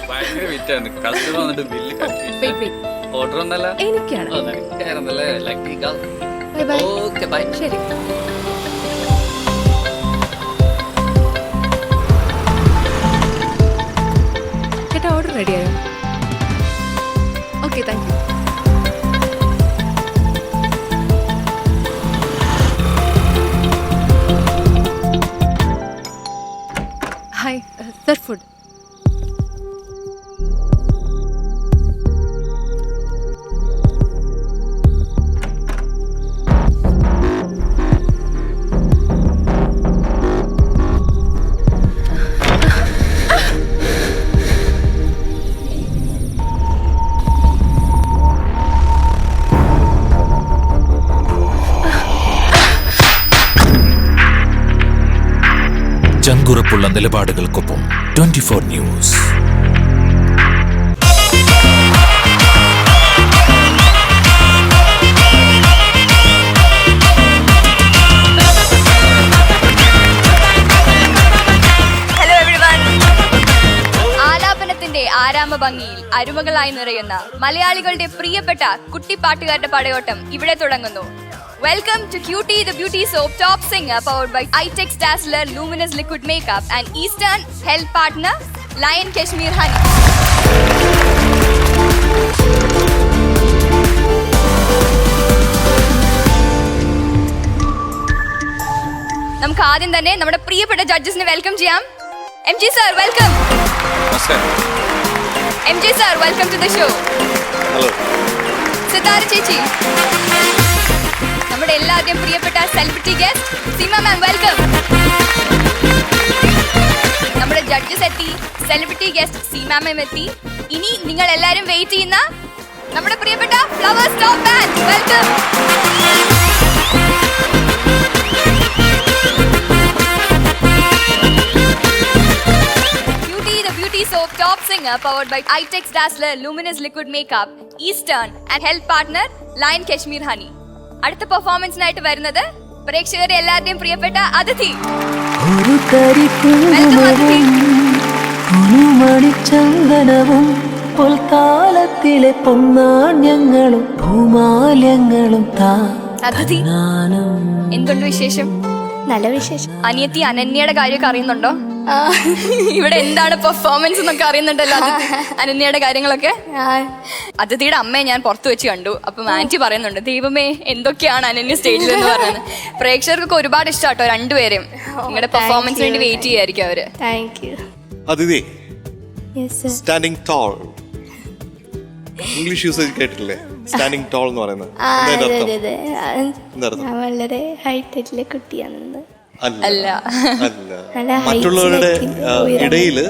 ഭയങ്കര വിറ്റാണ്. കസ്റ്റമർ വന്നിട്ട് ബില്ല് ഓർഡർ ഒന്നല്ല എനിക്കായിരുന്നല്ലേ. Okay bye. ശരി. ചേട്ടാ ഓർഡർ റെഡിയായോ? Okay thank you. Hi sir, food. ചങ്കുറപ്പുള്ള നിലപാടുകൾക്കൊപ്പം 24 ന്യൂസ്. ആലാപനത്തിന്റെ ആരാമഭംഗിയിൽ അരുമകളായി നിറയുന്ന മലയാളികളുടെ പ്രിയപ്പെട്ട കുട്ടിപ്പാട്ടുകാരുടെ പടയോട്ടം ഇവിടെ തുടങ്ങുന്നു. Welcome to Cutie the Beauty Soap Top Singer, powered by ITEX Dazzler Luminous Liquid Makeup and Eastern Health Partner Lion Kashmir Honey. നമുക്ക് ആദ്യം തന്നെ നമ്മുടെ പ്രിയപ്പെട്ട ജഡ്ജസിനെ വെൽക്കം ചെയ്യാം. MG sir, welcome. നമസ്കാരം. MG sir, welcome to the show. Hello. Sithara ചേച്ചി, നമ്മുടെ എല്ലാവരുടെയും പ്രിയപ്പെട്ട celebrity guest Seema ma'am, welcome. നമ്മുടെ ജഡ്ജസ് എത്തി, സെലിബ്രിറ്റി ഗസ്റ്റ് സീമ മാം എത്തി. ഇനി നിങ്ങൾ എല്ലാവരും വെയിറ്റ് ചെയ്യുന്ന നമ്മുടെ പ്രിയപ്പെട്ട flowers top band, welcome. Cutie the Beauty Soap Top Singer, powered by ITEX Dazzler Luminous Liquid Makeup, Eastern and Health Partner Lion Kashmir Honey. അടുത്ത പെർഫോമൻസിനായിട്ട് വരുന്നത് പ്രേക്ഷകരെ എല്ലാവരുടെയും പ്രിയപ്പെട്ട അതിഥി. ചന്ദനവും പൊൽക്കാലത്തിലെ പൊന്നാണ്യങ്ങളും ഭൂമാല്യങ്ങളും അതിഥി, എന്തുണ്ട് വിശേഷം? നല്ല വിശേഷം. അനിയത്തി അനന്യയുടെ കാര്യമൊക്കെ അറിയുന്നുണ്ടോ? ഇവിടെ എന്താണ് പെർഫോമൻസ് എന്നൊക്കെ അറിയുന്നുണ്ടല്ലോ അനന്യയുടെ കാര്യങ്ങളൊക്കെ. അതിഥിയുടെ അമ്മയെ ഞാൻ പുറത്തു വെച്ച് കണ്ടു. അപ്പം ആന്റി പറയുന്നുണ്ട്, ദൈവമേ എന്തൊക്കെയാണ് അനന്യ സ്റ്റേജിൽ എന്ന് പറയുന്നത്. പ്രേക്ഷകർക്കൊക്കെ ഒരുപാട് ഇഷ്ടാട്ടോ രണ്ടുപേരും. നിങ്ങളുടെ പെർഫോമൻസിന് വേണ്ടി വെയിറ്റ് ചെയ്യായിരിക്കും അവര്. അതിഥി സ്റ്റാൻഡിങ് ടോൾ, ഇംഗ്ലീഷ് യൂസേജ് കേട്ടിട്ടില്ലേ? സ്റ്റാൻഡിങ് ടോൾ എന്ന് പറയുന്നത് വളരെ ഹൈറ്റിലെ കുട്ടിയാണെന്ന്. അല്ല, മറ്റുള്ളവരുടെ ഇടയില്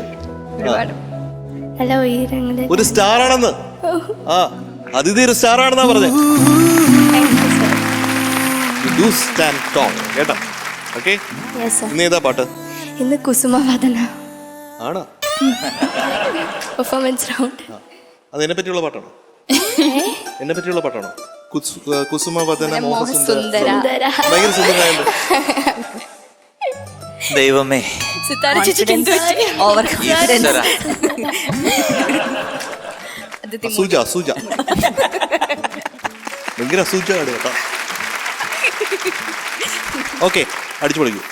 നല്ല ഉയരങ്ങള് ഒരു സ്റ്റാർ ആണെന്ന്. ആ, അതിഥി ഒരു സ്റ്റാർ ആണെന്നാ പറഞ്ഞത്. കേട്ടോ? ഓക്കെ, ഇന്ന് ഏതാ പാട്ട്? ഇന്ന് കുസുമവദന ആണോ? Performance round. അതിനെ പറ്റിയുള്ള പാട്ടാണോ? എന്നെ പറ്റിയുള്ള പാട്ടാണോ? കുസുമവദന മോഹസുന്ദര. ഭയങ്കര സുന്ദരമായുണ്ട്. ദൈവമേ, സിതാര ചേച്ചിക്ക് എന്ത് പറ്റി? അസൂജ ഭയങ്കര അസൂജ കേട്ടോ. ഓക്കെ, അടിച്ചു പൊളിക്കൂ.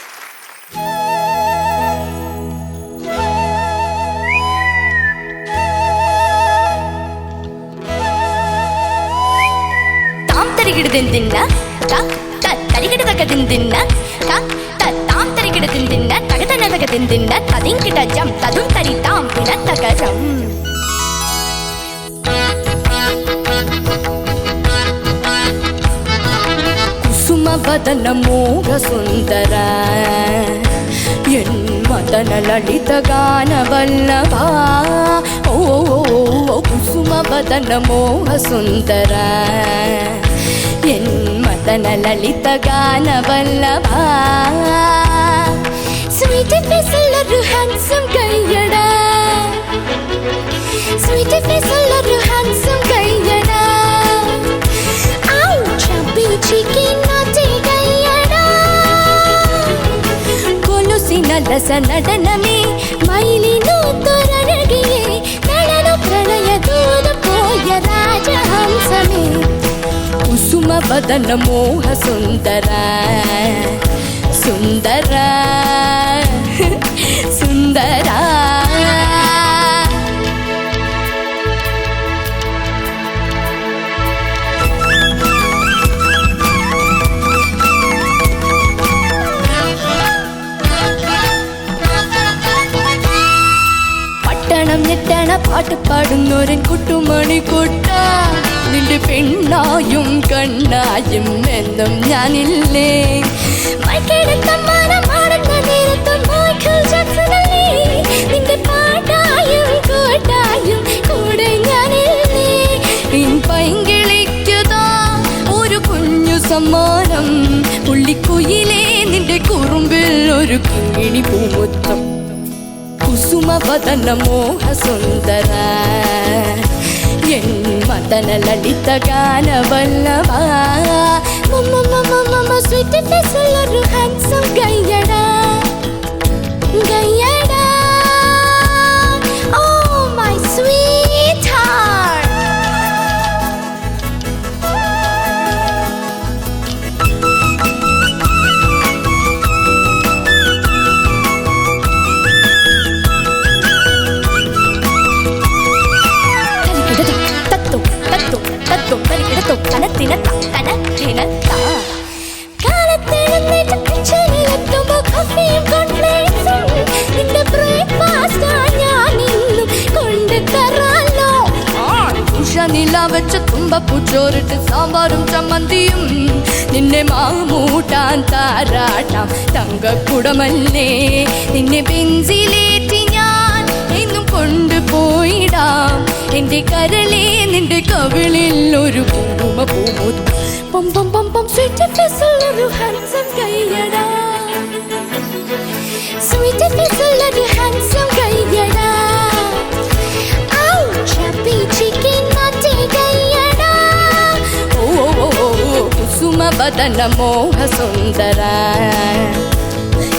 ಕುಸುಮವದನ ಮೋಹ ಸುಂದರ ಎನ್ಮದನ ಲಲಿತ ಗಾನ ವಲ್ಲಭ. ಓ ಕುಸುಮವದನ ಮೋಹ ಸುಂದರ ಎನ್ಮದನ ಲಲಿತ ಗಾನ ವಲ್ಲಭ. Sweet face ಎಲ್ಲರೂ handsome ಕೈಯಡ, sweet face ಎಲ್ಲರೂ handsome ಕೈಯಡ. Ouch, chubby chicken naughty ಕೈಯಡ. ಕೊಲುಸಿನ ಲಸ ನಡನಮೇ ಮೈಲಿ ನೂತ ಕುಸುಮವದನ ಮೋಹ ಸುಂದರ ಸುಂದರ ಸುಂದರ പട്ടണം ഞെട്ടണ പാട്ട് പാടുന്നോരൻ കുട്ടുമണി കുട്ട നിന്റെ പെണ്ണായും കണ്ണായും എന്നും ഞാനില്ലേ നിന്റെ പാട്ടായും കോട്ടായും കൂടെ ഞാനില്ലേ പൈങ്കിളിക്കുതാ ഒരു കുഞ്ഞു സമ്മാനം പുള്ളിക്കുയിലേ നിന്റെ കുറുമ്പിൽ ഒരു കിങ്ങിണി പൂമുത്തം കുസുമവദന മോഹ സുന്ദര എൻ മദന ലളിത ഗാന വല്ലഭ സ്വീറ്റ് ഫേസുള്ളൊരു ഹാൻസം ഗയ്യടാ ഗയ്യടാ ഓ മൈ സ്വീറ്റ് ഹാർട്ട് നിലവച്ച തുമ്പപ്പൂച്ചോറിട്ട് സാമ്പാറും ചമ്മന്തിയും നിന്നെ മാമൂട്ടാൻ താരാട്ടാം തങ്കക്കുടമല്ലേ നിന്നെ ബെഞ്ചിലേറ്റി ഞാൻ എന്നും കൊണ്ടുപോയിടാം എന്റെ കരളേ നിന്റെ കവിളിൽ ഒരു കുങ്കുമ പൂമുത്ത് പം പം പം പം സ്വീറ്റ് ഫേസുള്ളൊരു ഹാൻസം കയ്യടാ സ്വീറ്റ് ഫേസുള്ളൊരു ഹാൻസം കയ്യടാ ಕುಸುಮವದನ ಮೋಹ ಸುಂದರ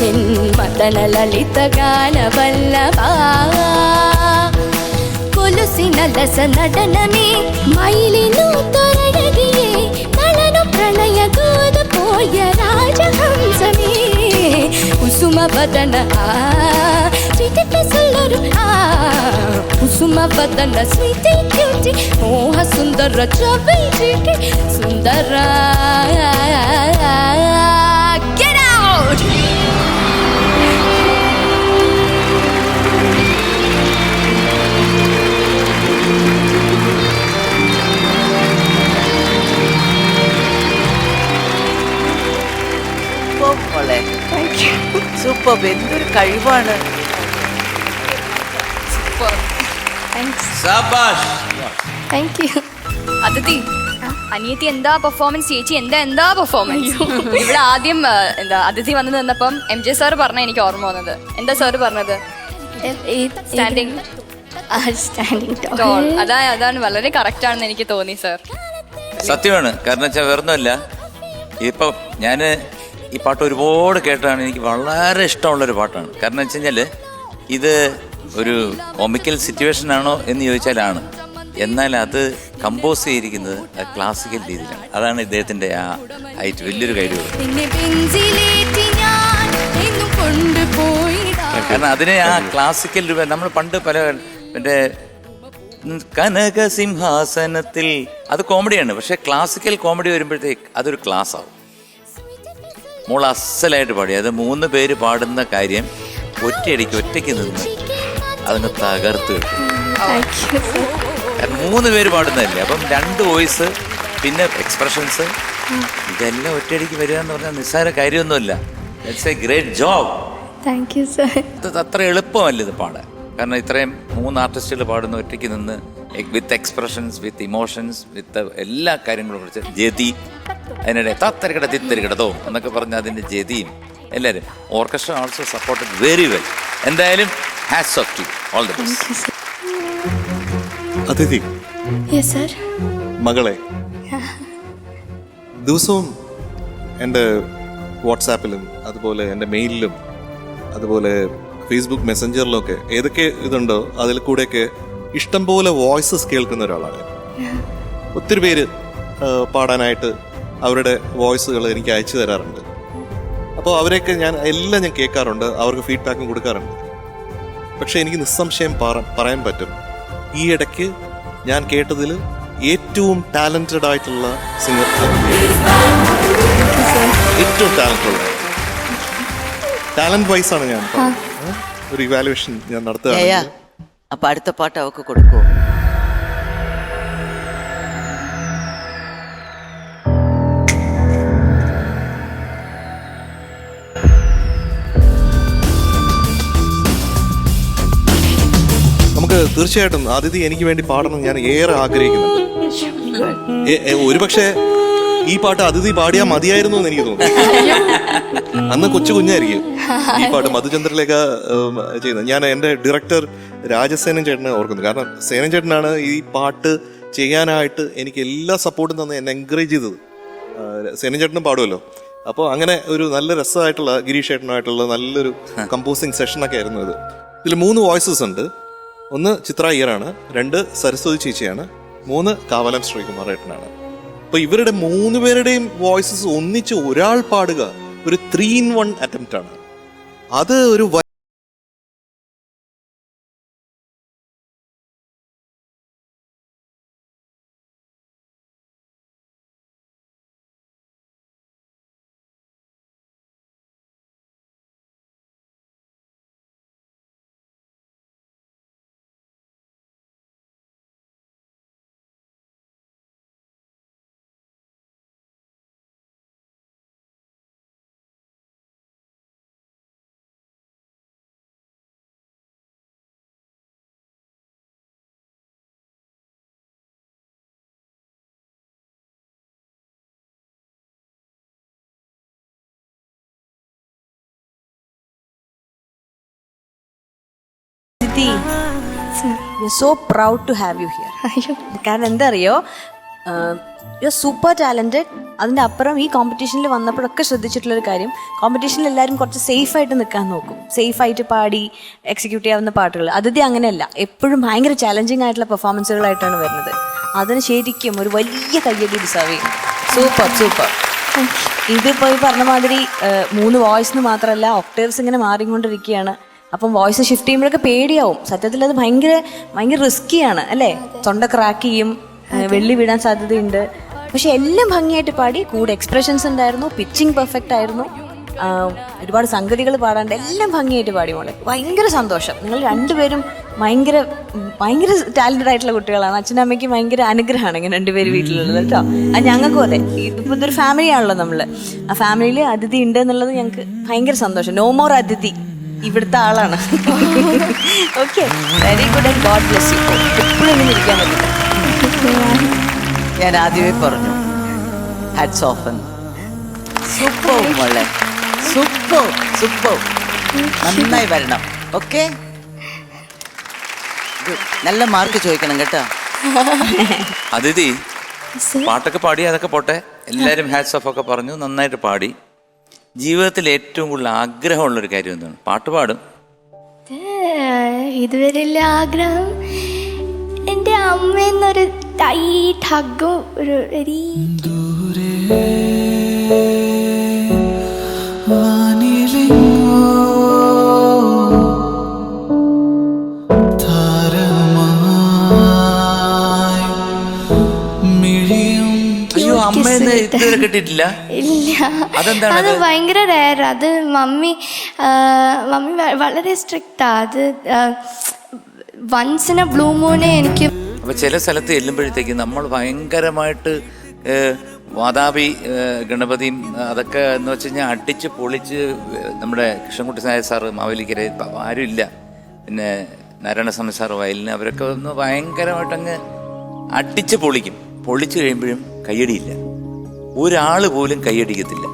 ಎನ್ ಮದನ ಲಲಿತ ಗಾನ ವಲ್ಲಭ ಕೊಲುಸಿನ ಲಸ ನಡನಮೇ ಮೈಲಿನು ತೊರಡಗಿಯೇ ನಳನು ಪ್ರಣಯ ಗೋದ ಪೋಯ ರಾಜಹಂಸಮೇ ಕುಸುಮವದನ ಸ್ವೀಟ್ ಫೇಸುಳ್ಳೊರು ಕುಸುಮವದನ ಸ್ವೀಟ್ ಕ್ಯೂಟಿ ಮೋಹ ಸುಂದರ ಚವೈಜಿಗೆ ಸುಂದರ Get out! സൂപ്പർ, എന്തൊരു കഴിവാണ്. Thank you. അതിഥി അനിയത്തി എന്താ പെർഫോമൻസ്, ചേച്ചി എന്താ പെർഫോമൻസ്. ഇവിടെ ആദ്യം എന്താ അതിഥി വന്നു നിന്നപ്പം MJ സാർ പറഞ്ഞ എനിക്ക് ഓർമ്മ വന്നത്. എന്താ സാർ പറഞ്ഞത്? Standing tall. അതാണ് വളരെ കറക്റ്റ് ആണെന്ന് എനിക്ക് തോന്നി സാർ. സത്യമാണ്. കാരണം വെച്ചാൽ വേറൊന്നുമല്ല, ഇപ്പൊ ഞാന് ഈ പാട്ട് ഒരുപാട് കേട്ടാണ്, എനിക്ക് വളരെ ഇഷ്ടമുള്ളൊരു പാട്ടാണ്. കാരണം വെച്ച് കഴിഞ്ഞാല് ഇത് ഒരു കൊമിക്കൽ സിറ്റുവേഷൻ ആണോ എന്ന് ചോദിച്ചാലാണ്, എന്നാൽ അത് കമ്പോസ് ചെയ്തിരിക്കുന്നത് ക്ലാസിക്കൽ രീതിയിലാണ്. അതാണ് ഇദ്ദേഹത്തിന്റെ ആ ഹൈറ്റ്, വലിയൊരു കഴിവ്. കാരണം അതിനെ ആ ക്ലാസിക്കൽ രൂപ നമ്മൾ പണ്ട് പല മറ്റേ കനകസിംഹാസനത്തിൽ അത് കോമഡിയാണ്, പക്ഷെ ക്ലാസിക്കൽ കോമഡി വരുമ്പോഴത്തേക്ക് അതൊരു ക്ലാസ് ആവും. മോൾ അസലായിട്ട് പാടി. അത് 3 പേര് പാടുന്ന കാര്യം ഒറ്റയ്ക്ക് നിന്ന് അതങ്ങ് തകർത്ത് കിട്ടും. 3 പേര് പാടുന്നതല്ലേ, അപ്പം 2 വോയിസ് പിന്നെ എക്സ്പ്രഷൻസ്, ഇതെല്ലാം ഒറ്റയടിക്ക് വരിക എന്ന് പറഞ്ഞാൽ നിസ്സാര കാര്യമൊന്നുമില്ല. It's A great job. Thank you sir. ഇത് അത്ര എളുപ്പമല്ല ഇത് പാടാൻ. കാരണം ഇത്രയും 3 ആർട്ടിസ്റ്റുകൾ പാടുന്ന ഒറ്റയ്ക്ക് നിന്ന് വിത്ത് എക്സ്പ്രഷൻസ്, വിത്ത് ഇമോഷൻസ്, വിത്ത് എല്ലാ കാര്യങ്ങളും കുറിച്ച് ജതി, അതിനിടെ തത്തരിക്കട തിത്തരിക്കടതോ എന്നൊക്കെ പറഞ്ഞ അതിൻ്റെ ജതിയും എല്ലാവരും. Orchestra also supported very well. എന്തായാലും hats off to all the best. Athidhi yes sir. മകളെ, ദിവസവും എൻ്റെ വാട്സാപ്പിലും അതുപോലെ എൻ്റെ മെയിലിലും അതുപോലെ ഫേസ്ബുക്ക് മെസ്സഞ്ചറിലൊക്കെ ഏതൊക്കെ ഇതുണ്ടോ അതിൽ കൂടെയൊക്കെ ഇഷ്ടംപോലെ വോയിസസ് കേൾക്കുന്ന ഒരാളാണ്. ഒത്തിരി പേര് പാടാനായിട്ട് അവരുടെ വോയിസുകൾ എനിക്ക് അയച്ചു തരാറുണ്ട്. അപ്പോൾ അവരെയൊക്കെ എല്ലാം ഞാൻ കേൾക്കാറുണ്ട്, അവർക്ക് ഫീഡ്ബാക്കും കൊടുക്കാറുണ്ട്. പക്ഷെ എനിക്ക് നിസ്സംശയം പറയാൻ പറ്റും, ഈ ഇടയ്ക്ക് ഞാൻ കേട്ടതിൽ ഏറ്റവും ടാലന്റഡ് ആയിട്ടുള്ള സിംഗർ, ഏറ്റവും ടാലന്റ് വൈസ് ആണ് ഞാൻ ഒരു ഇവാലുവേഷൻ ഞാൻ നടത്തുകയാണ്. അപ്പൊ അടുത്ത പാട്ട് അവക്ക് കൊടുക്കുമോ? നമുക്ക് തീർച്ചയായിട്ടും അതിഥി എനിക്ക് വേണ്ടി പാടണം ഞാൻ ഏറെ ആഗ്രഹിക്കുന്നുണ്ട്. ഒരുപക്ഷെ ഈ പാട്ട് അതിഥി പാടിയാൽ മതിയായിരുന്നു എന്ന് എനിക്ക് തോന്നുന്നു. അന്ന് കുഞ്ഞായിരിക്കും ഈ പാട്ട് മധുചന്ദ്രലേഖ ചെയ്യുന്നത്. ഞാൻ എൻ്റെ ഡയറക്ടർ രാജസേനൻ ചേട്ടനെ ഓർക്കുന്നു. കാരണം സേനൻ ചേട്ടനാണ് ഈ പാട്ട് ചെയ്യാനായിട്ട് എനിക്ക് എല്ലാ സപ്പോർട്ടും തന്നെ എന്നെ എൻകറേജ് ചെയ്തത്. സേനൻ ചേട്ടനും പാടുമല്ലോ. അപ്പോൾ അങ്ങനെ ഒരു നല്ല രസമായിട്ടുള്ള ഗിരീഷ് ചേട്ടനായിട്ടുള്ള നല്ലൊരു കമ്പോസിങ് സെഷനൊക്കെ ആയിരുന്നു ഇത്. ഇതിൽ 3 വോയിസസ് ഉണ്ട്. 1 ചിത്ര അയ്യറാണ്, 2 സരസ്വതി ചേച്ചിയാണ്, 3 കാവലം ശ്രീകുമാർ ഏട്ടനാണ്. അപ്പൊ ഇവരുടെ 3 പേരുടെയും വോയിസസ് ഒന്നിച്ച് ഒരാൾ പാടുക ഒരു 3-in-1 അറ്റംപ്റ്റ് ആണ്. അത് ഒരു so proud to have you here. കാരണം എന്താ അറിയോ, യു ആർ സൂപ്പർ ടാലന്റഡ്. അതിൻ്റെ അപ്പുറം ഈ കോമ്പറ്റീഷനിൽ വന്നപ്പോഴൊക്കെ ശ്രദ്ധിച്ചിട്ടുള്ളൊരു കാര്യം, കോമ്പറ്റീഷനിൽ എല്ലാവരും കുറച്ച് സേഫായിട്ട് നിൽക്കാൻ നോക്കും, സേഫായിട്ട് പാടി എക്സിക്യൂട്ട് ചെയ്യാവുന്ന പാട്ടുകൾ. അതിഥി അങ്ങനെയല്ല, എപ്പോഴും ഭയങ്കര ചാലഞ്ചിങ് ആയിട്ടുള്ള പെർഫോമൻസുകളായിട്ടാണ് വരുന്നത്. അതിന് ശരിക്കും ഒരു വലിയ കയ്യടി ഡിസേർവ് ചെയ്യും. Super super. ഇതിപ്പോൾ ഈ പറഞ്ഞ മാതിരി 3 വോയിസിന് മാത്രമല്ല, ഒക്ടേവ്സ് ഇങ്ങനെ മാറിക്കൊണ്ടിരിക്കുകയാണ്. അപ്പം വോയിസ് ഷിഫ്റ്റ് ചെയ്യുമ്പോഴൊക്കെ പേടിയാവും. സത്യത്തിൽ അത് ഭയങ്കര റിസ്ക്കിയാണ് അല്ലേ. തൊണ്ട ക്രാക്ക് ചെയ്യും, വെള്ളി വീഴാൻ സാധ്യതയുണ്ട്. പക്ഷെ എല്ലാം ഭംഗിയായിട്ട് പാടി. കൂടെ എക്സ്പ്രഷൻസ് ഉണ്ടായിരുന്നു, പിച്ചിങ് പെർഫെക്റ്റ് ആയിരുന്നു, ഒരുപാട് സംഗതികൾ പാടാണ്ട് എല്ലാം ഭംഗിയായിട്ട് പാടി മോളെ. ഭയങ്കര സന്തോഷം. നിങ്ങൾ 2 പേരും ഭയങ്കര ടാലന്റഡ് ആയിട്ടുള്ള കുട്ടികളാണ്. അച്ഛനും അമ്മയ്ക്കും ഭയങ്കര അനുഗ്രഹമാണ് ഇങ്ങനെ 2 പേര് വീട്ടിലുള്ളത് കേട്ടോ. അത് ഞങ്ങൾക്കും അതെ. ഇതിപ്പോൾ ഇതൊരു ഫാമിലി ആണല്ലോ നമ്മൾ. ആ ഫാമിലിയിൽ അതിഥി ഉണ്ട് എന്നുള്ളത് ഞങ്ങൾക്ക് ഭയങ്കര സന്തോഷം. നോ മോർ അതിഥി, ഇവിടുത്തെ ആളാണ്. Okay, very good and God bless you. എപ്പോഴും ഇങ്ങനെ ഇരിക്കാൻ പറ്റില്ല. ഞാൻ ആദ്യമേ പറഞ്ഞു, ഹാറ്റ്സ് ഓഫ്. സൂപ്പർ മോളെ, സൂപ്പർ സൂപ്പർ. നന്നായി വരണം. ഓക്കെ, നല്ല മാർക്ക് ചോദിക്കണം കേട്ടോ. അതിഥി പാട്ടൊക്കെ പാടി, അതൊക്കെ പോട്ടെ, എല്ലാവരും ഹാറ്റ്സ് ഓഫ് ഒക്കെ പറഞ്ഞു, നന്നായിട്ട് പാടി. ജീവിതത്തിൽ ഏറ്റവും കൂടുതൽ ആഗ്രഹമുള്ളൊരു കാര്യം എന്താണ്? പാട്ട് പാടും. ഇതുവരെയുള്ള ആഗ്രഹം എൻ്റെ അമ്മയെന്നൊരു ടൈറ്റ് ഹഗ്ഗും ഒരു ഇതുവരെ കിട്ടിയിട്ടില്ല. ഇല്ല, അത് ഭയങ്കര റയർ. അത് മമ്മി വളരെ സ്ട്രിക്റ്റാ. അത് വൺസ് ഇൻ എ ബ്ലൂ മൂണേ എനിക്ക്. അപ്പൊ ചില സ്ഥലത്ത് ചെല്ലുമ്പോഴത്തേക്ക് നമ്മൾ ഭയങ്കരമായിട്ട് വാതാപി ഗണപതിയും അതൊക്കെ എന്ന് വെച്ച് കഴിഞ്ഞാൽ അടിച്ച് പൊളിച്ച്, നമ്മുടെ കൃഷ്ണൻകുട്ടി നായർ സാറ് മാവേലിക്കര ആരും ഇല്ല, പിന്നെ നാരായണസ്വാമി സാറ് വയലിന്, അവരൊക്കെ ഒന്ന് ഭയങ്കരമായിട്ട് അങ്ങ് അടിച്ച് പൊളിക്കും. പൊളിച്ചു കഴിയുമ്പോഴും കയ്യടിയില്ല, ഒരാൾ പോലും കൈയടിക്കത്തില്ല.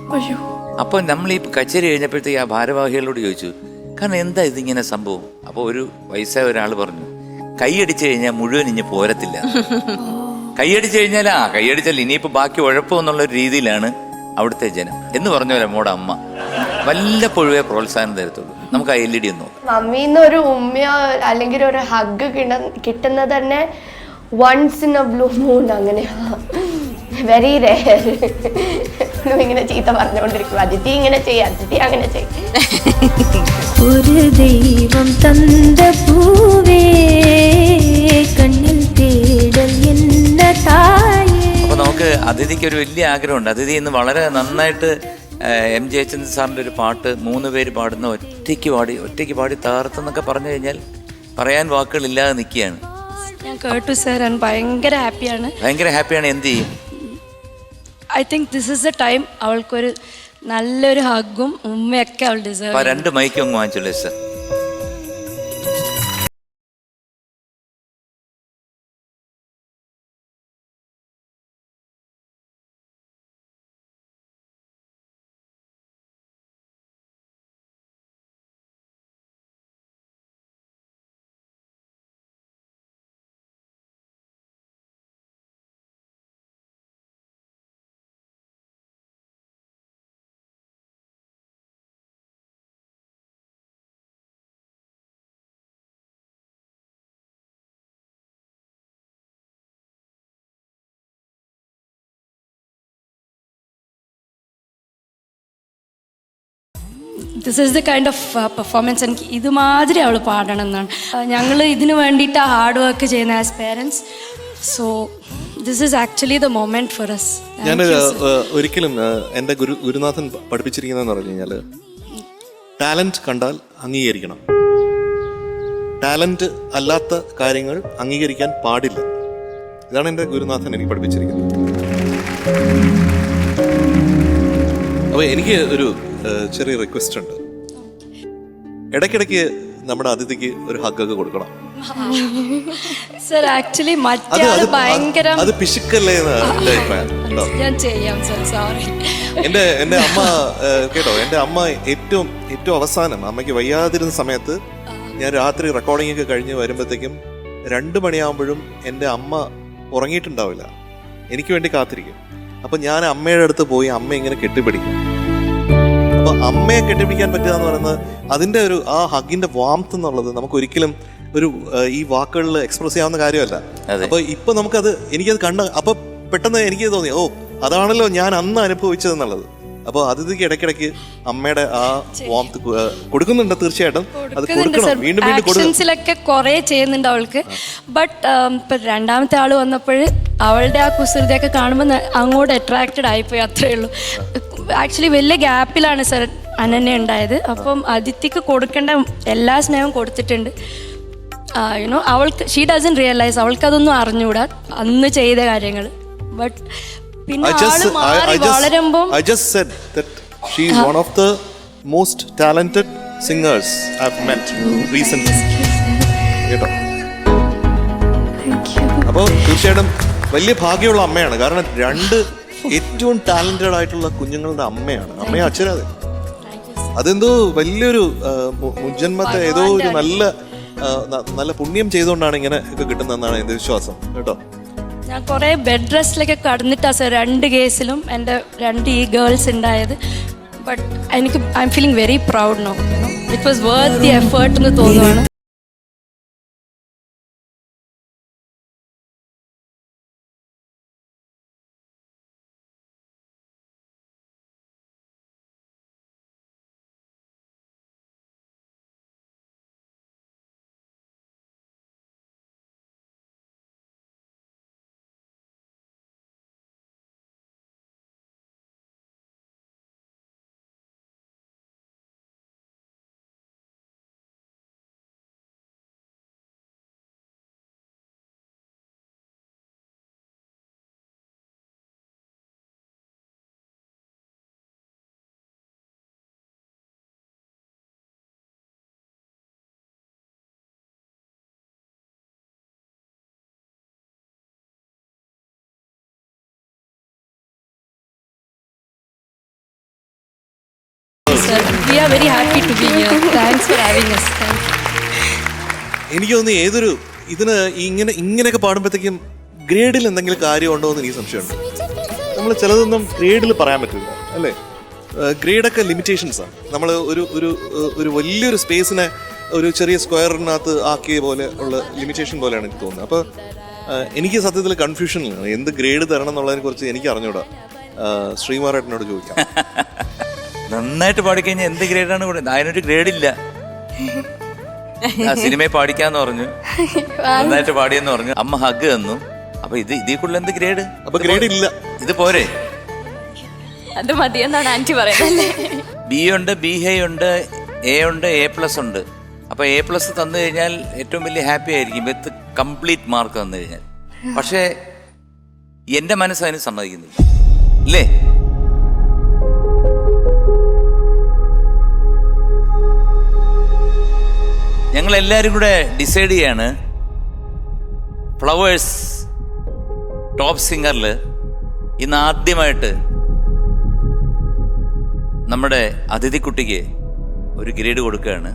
അപ്പോൾ നമ്മൾ ഈ കച്ചേരി കഴിഞ്ഞപ്പോഴത്തേക്ക് ആ ഭാരവാഹികളോട് ചോദിച്ചു, കാരണം എന്താ ഇതിങ്ങനെ സംഭവം? അപ്പോൾ ഒരു വയസ്സായ ഒരാൾ പറഞ്ഞു, കൈയടിച്ചു കഴിഞ്ഞാൽ മുഴുവൻ ഇനി പോരത്തില്ല. കൈയടിച്ചു കഴിഞ്ഞാൽ കൈയടിച്ചാൽ ഇനിയിപ്പോൾ ബാക്കി ഉഴപ്പം എന്നുള്ളൊരു രീതിയിലാണ് അവിടുത്തെ ജനം എന്ന് പറഞ്ഞ പോലെ മോടെ അമ്മ വല്ലപ്പോഴേ പ്രോത്സാഹനം തരത്തുള്ളൂ. നമുക്ക് ആ LED ഒന്ന് നോക്കാം. മമ്മീന്ന് ഒരു ഉമ്മയോ അല്ലെങ്കിൽ ഒരു ഹഗ് കിട്ടുന്നത് തന്നെ once in a blue moon അങ്ങനെയാ. Very rare. ഇങ്ങനെ ചീത്ത പറഞ്ഞുകൊണ്ടിരിക്കും, അതിഥി ഇങ്ങനെ ചെയ്യും, അതിഥി അങ്ങനെ ചെയ്യും. ഒരു ദൈവം തந்த പൂവേ കണ്ണിൽ തേടൽ എന്ന തായേ. അപ്പൊ നമുക്ക് അതിഥിക്ക് ഒരു വലിയ ആഗ്രഹമുണ്ട്. അതിഥി ഇന്ന് വളരെ നന്നായിട്ട് എം ജയചന്ദ്രൻ സാറിൻ്റെ ഒരു പാട്ട് 3 പേര് പാടുന്ന ഒറ്റയ്ക്ക് പാടി തകർത്തെന്നൊക്കെ പറഞ്ഞു കഴിഞ്ഞാൽ പറയാൻ വാക്കുകളില്ലാതെ നിൽക്കുകയാണ്. ഞാൻ കേട്ടു സർ, ഞാൻ ഭയങ്കര ഹാപ്പിയാണ്. എന്ത് ചെയ്യും? I think this is the time അവൾക്കൊരു നല്ലൊരു ഹഗ്ഗും ഉമ്മയൊക്കെ അവൾ ഡിസേർവ്. 2 മൈക്കും അങ്ങ് വാങ്ങിച്ചോളൂ sir. This is the kind of performance. എനിക്ക് ഇതുമാതിരി അവൾ പാടണം എന്നാണ്. ഞങ്ങൾ ഇതിനു വേണ്ടിയിട്ട് ഹാർഡ് വർക്ക് ചെയ്യുന്ന as parents. So this is actually the moment for us. ഞാൻ ഒരിക്കലും എൻ്റെ ഗുരുനാഥൻ പഠിപ്പിച്ചിരിക്കുന്നതെന്ന് പറഞ്ഞു കഴിഞ്ഞാൽ ടാലന്റ് കണ്ടാൽ അംഗീകരിക്കണം, ടാലന്റ് അല്ലാത്ത കാര്യങ്ങൾ അംഗീകരിക്കാൻ പാടില്ല. ഇതാണ് എൻ്റെ ഗുരുനാഥൻ എനിക്ക് പഠിപ്പിച്ചിരിക്കുന്നത്. അപ്പോൾ എനിക്ക് ഒരു ചെറിയ റിക്വസ്റ്റ് ഉണ്ട്. ഇടയ്ക്കിടയ്ക്ക് നമ്മുടെ അതിഥിക്ക് ഒരു ഹഗ്ഗൊക്കെ കൊടുക്കണം. സർ ആക്ച്വലി മറ്റേ ഭയങ്കര അത് പിശുക്കല്ലേ ഞാൻ ചെയ്യാം സർ, സോറി. എന്റെ അമ്മ കേട്ടോ, എന്റെ അമ്മ ഏറ്റവും അവസാനം അമ്മയ്ക്ക് വയ്യാതിരുന്ന സമയത്ത് ഞാൻ രാത്രി റെക്കോർഡിംഗ് ഒക്കെ കഴിഞ്ഞ് വരുമ്പോഴത്തേക്കും 2 മണിയാകുമ്പോഴും എൻ്റെ അമ്മ ഉറങ്ങിയിട്ടുണ്ടാവില്ല, എനിക്ക് വേണ്ടി കാത്തിരിക്കും. അപ്പൊ ഞാൻ അമ്മയുടെ അടുത്ത് പോയി അമ്മ ഇങ്ങനെ കെട്ടിപ്പിടിക്കും. അപ്പൊ അമ്മയെ കെട്ടിപ്പിടിക്കാൻ പറ്റുക എന്ന് പറയുന്നത് അതിന്റെ ഒരു ആ ഹഗിന്റെ വാംത്ത് എന്നുള്ളത് നമുക്ക് ഒരിക്കലും ഒരു ഈ വാക്കുകളിൽ എക്സ്പ്രസ് ചെയ്യാവുന്ന കാര്യമല്ല. അപ്പൊ ഇപ്പൊ നമുക്കത് എനിക്കത് അപ്പൊ പെട്ടെന്ന് എനിക്ക് തോന്നി, ഓ അതാണല്ലോ ഞാൻ അന്ന് അനുഭവിച്ചതെന്നുള്ളത്. അപ്പോൾ അതിഥിക്ക് ഇടയ്ക്കിടയ്ക്ക് അമ്മയുടെ ആ വാംത്ത് കൊടുക്കുന്നുണ്ട്. തീർച്ചയായിട്ടും അത് കൊടുക്കണം, വീണ്ടും ആക്ഷൻസിലൊക്കെ കുറെ ചെയ്യുന്നുണ്ട് അവൾക്ക്. ബട്ട് ഇപ്പൊ 2ാമത്തെ ആള് വന്നപ്പോൾ അവളുടെ ആ കുസൃതിയൊക്കെ കാണുമ്പോൾ അങ്ങോട്ട് അട്രാക്റ്റഡ് ആയിപ്പോയി, അത്രേ ഉള്ളൂ. ആക്ച്വലി വലിയ ഗ്യാപ്പിലാണ് സർ അനന്യ ഉണ്ടായത്. അപ്പം അതിഥിക്ക് കൊടുക്കേണ്ട എല്ലാ സ്നേഹവും കൊടുത്തിട്ടുണ്ട്. യുനോ അവൾക്ക് ഷീ ഡസൻ റിയലൈസ്, അവൾക്കതൊന്നും അറിഞ്ഞുകൂടാ അന്ന് ചെയ്ത കാര്യങ്ങൾ. ബട്ട് പിന്നെ ആള് മാറി വളരുമ്പോൾ I just said that she is one of the most talented singers I've met recently. കേട്ടോ, അപ്പോൾ തീർച്ചയായിട്ടും വലിയ ഭാഗ്യമുള്ള അമ്മയാണ്. കാരണം 2 ഏറ്റവും ടാലന്റഡ് ആയിട്ടുള്ള കുഞ്ഞുങ്ങളുടെ അമ്മയാണ്. അമ്മയെ അച്ഛനാതെ അതെന്തോ വലിയൊരു മുജ്ജന്മത്തെ ഏതോ ഒരു നല്ല പുണ്യം ചെയ്തുകൊണ്ടാണ് ഇങ്ങനെ ഒക്കെ കിട്ടുന്നതെന്നാണ് എൻ്റെ വിശ്വാസം കേട്ടോ. ഞാൻ കുറേ ബെഡ് റെസ്റ്റിലൊക്കെ കടന്നിട്ടാണ് സർ 2 കേസിലും എൻ്റെ 2 ഈ ഗേൾസ് ഉണ്ടായത്. ബട്ട് എനിക്ക് I am feeling very proud no. It was worth the effort എന്ന് തോന്നുവാണ്. We are very happy to be here. Thanks for having us. Thank you. എനിക്ക് തോന്നുന്നു ഏതൊരു ഇങ്ങനെയൊക്കെ പാടുമ്പോഴത്തേക്കും ഗ്രേഡിൽ എന്തെങ്കിലും കാര്യമുണ്ടോ എന്ന് എനിക്ക് സംശയമുണ്ട്. നമ്മൾ ചിലതൊന്നും ഗ്രേഡിൽ പറയാൻ പറ്റില്ല അല്ലേ? ഗ്രേഡൊക്കെ ലിമിറ്റേഷൻസാണ്. നമ്മൾ ഒരു വലിയൊരു സ്പേസിനെ ഒരു ചെറിയ സ്ക്വയറിനകത്ത് ആക്കിയ പോലെ ഉള്ള ലിമിറ്റേഷൻ പോലെയാണ് എനിക്ക് തോന്നുന്നത്. അപ്പോൾ എനിക്ക് സത്യത്തിൽ കൺഫ്യൂഷനിലാണ് എന്ത് ഗ്രേഡ് തരണം എന്നുള്ളതിനെ കുറിച്ച് എനിക്ക് അറിഞ്ഞൂടാ. ശ്രീമാറേട്ടനോട് ചോദിക്കാം. നന്നായിട്ട് പാടിക്കഴിഞ്ഞാൽ എന്ത് ഗ്രേഡാണ് കൂടെ? അതിനൊരു ഗ്രേഡില്ല. സിനിമയെ പാടിക്കാന്ന് പറഞ്ഞു, നന്നായിട്ട് പാടിയെന്ന് പറഞ്ഞു, അമ്മ ഹഗ് തന്നു. അപ്പൊ ഇതിൽ കൂടുതൽ എന്ത് ഗ്രേഡ്? അപ്പൊ ഗ്രേഡ് ഇല്ല, ഇത് പോരെ? അത് മതിയെന്നാണ് ആന്റി പറയുന്നത്. ബി ഉണ്ട്, ബി ഹൈ ഉണ്ട്, എ ഉണ്ട്, A+ ഉണ്ട്. അപ്പൊ A+ തന്നു കഴിഞ്ഞാൽ ഏറ്റവും വലിയ ഹാപ്പി ആയിരിക്കും വിത്ത് കംപ്ലീറ്റ് മാർക്ക് തന്നു കഴിഞ്ഞാൽ. പക്ഷേ എന്റെ മനസ്സ് അതിന് സമ്മതിക്കുന്നില്ല, അല്ലേ? ഞങ്ങൾ എല്ലാവരും കൂടെ ഡിസൈഡ് ചെയ്യാണ് ഫ്ലവേഴ്സ് ടോപ്പ് സിംഗറിൽ ഇന്ന് ആദ്യമായിട്ട് നമ്മുടെ അതിഥി കുട്ടിക്ക് ഒരു ഗ്രേഡ് കൊടുക്കുകയാണ്.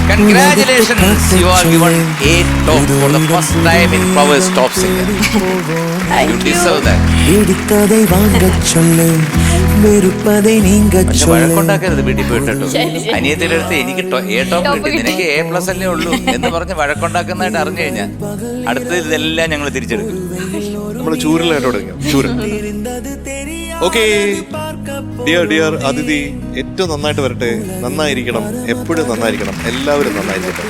Congratulations, you are given A top for the first time in Flowers Top Singer. You deserve that. പക്ഷെ വഴക്കുണ്ടാക്കരുത് വീട്ടിൽ പോയിട്ടോ. അനിയത്തിയുടെ അടുത്ത് എനിക്ക് A top കിട്ടി, നിനക്ക് A+ അല്ലേ ഉള്ളൂ എന്ന് പറഞ്ഞ് വഴക്കുണ്ടാക്കുന്നതായിട്ട് അറിഞ്ഞു കഴിഞ്ഞാൽ അടുത്ത ഇതെല്ലാം ഞങ്ങൾ തിരിച്ചെടുക്കും. നമ്മൾ ചൂരലായിട്ട് തുടങ്ങി. ചൂരൽ. ഓക്കെ ഡിയർ അതിഥി, ഏറ്റവും നന്നായിട്ട് വരട്ടെ. നന്നായിരിക്കണം, എപ്പോഴും നന്നായിരിക്കണം, എല്ലാവരും നന്നായിരിക്കട്ടെ.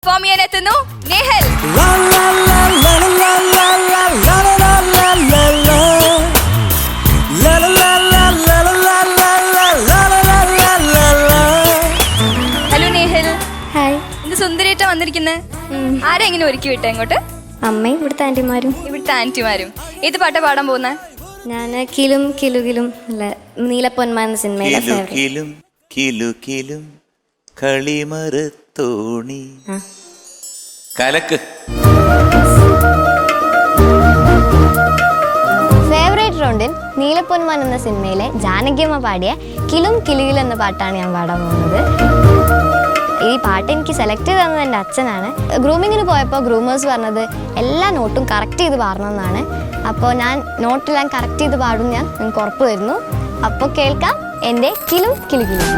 പെർഫോം ചെയ്യാനെത്തുന്നു നേഹൽ. ഹലോ നേഹൽ. ഹായ്. ഇന്ന് സുന്ദരിയായിട്ടാ വന്നിരിക്കുന്നത്. ആരാ ഇങ്ങനെ ഒരുക്കി വിട്ടേ ഇങ്ങോട്ട്? അമ്മയും ഇവിടുത്തെ ആന്റിമാരും. ഇവിടുത്തെ ആന്റിമാരും. ഏത് പാട്ടാ പാടാൻ പോകുന്നേ? ഞാൻ കിലും കിലുകിലും അല്ല നീലപ്പൊന്മാൻ എന്ന സിനിമയിലെ ഫേവറേറ്റ്. കിലും കിലു കിലും കളിമരത്തോണി കലക്ക്. ഫേവറേറ്റ് റൗണ്ടിൽ നീലപ്പൊന്മാൻ എന്ന സിനിമയിലെ ജാനകിയമ്മ പാടിയ കിലും കിലുകിലും എന്ന പാട്ടാണ് ഞാൻ പാടാൻ പോകുന്നത്. ഈ പാട്ട് എനിക്ക് സെലക്ട് ചെയ്ത് തന്നത് എൻ്റെ അച്ഛനാണ്. ഗ്രൂമിങ്ങിന് പോയപ്പോൾ ഗ്രൂമേഴ്സ് പറഞ്ഞത് എല്ലാ നോട്ടും കറക്റ്റ് ചെയ്ത് പാടണമെന്നാണ്. അപ്പോൾ ഞാൻ നോട്ടെല്ലാം കറക്റ്റ് ചെയ്ത് പാടും ഞാൻ നിങ്ങൾക്ക് ഉറപ്പ് തരുന്നു. അപ്പോൾ കേൾക്കാം എൻ്റെ കിലും കിലുകിലും.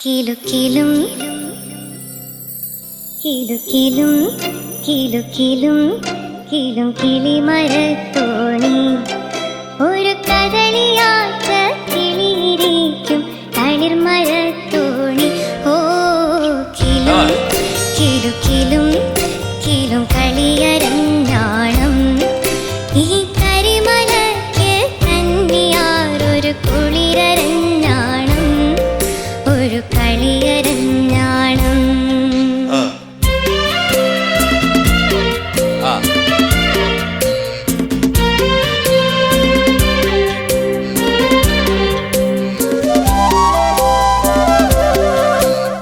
കിലുകിലും കിലുകിലും കിലുകിലും കിലും കിളിമരത്തോണി ഒരു കദളിയാത്ത കിളിയിരിക്കും തളിർമരത്തോണി. ഓ കിലും കിലുകിലും കിലും കളിയരഞ്ഞാണം ഈ കരിമലയ്ക്ക് കന്നിയാറൊരു കുളിരരഞ്ഞാണം ഒരു കളിയരഞ്ഞാണം.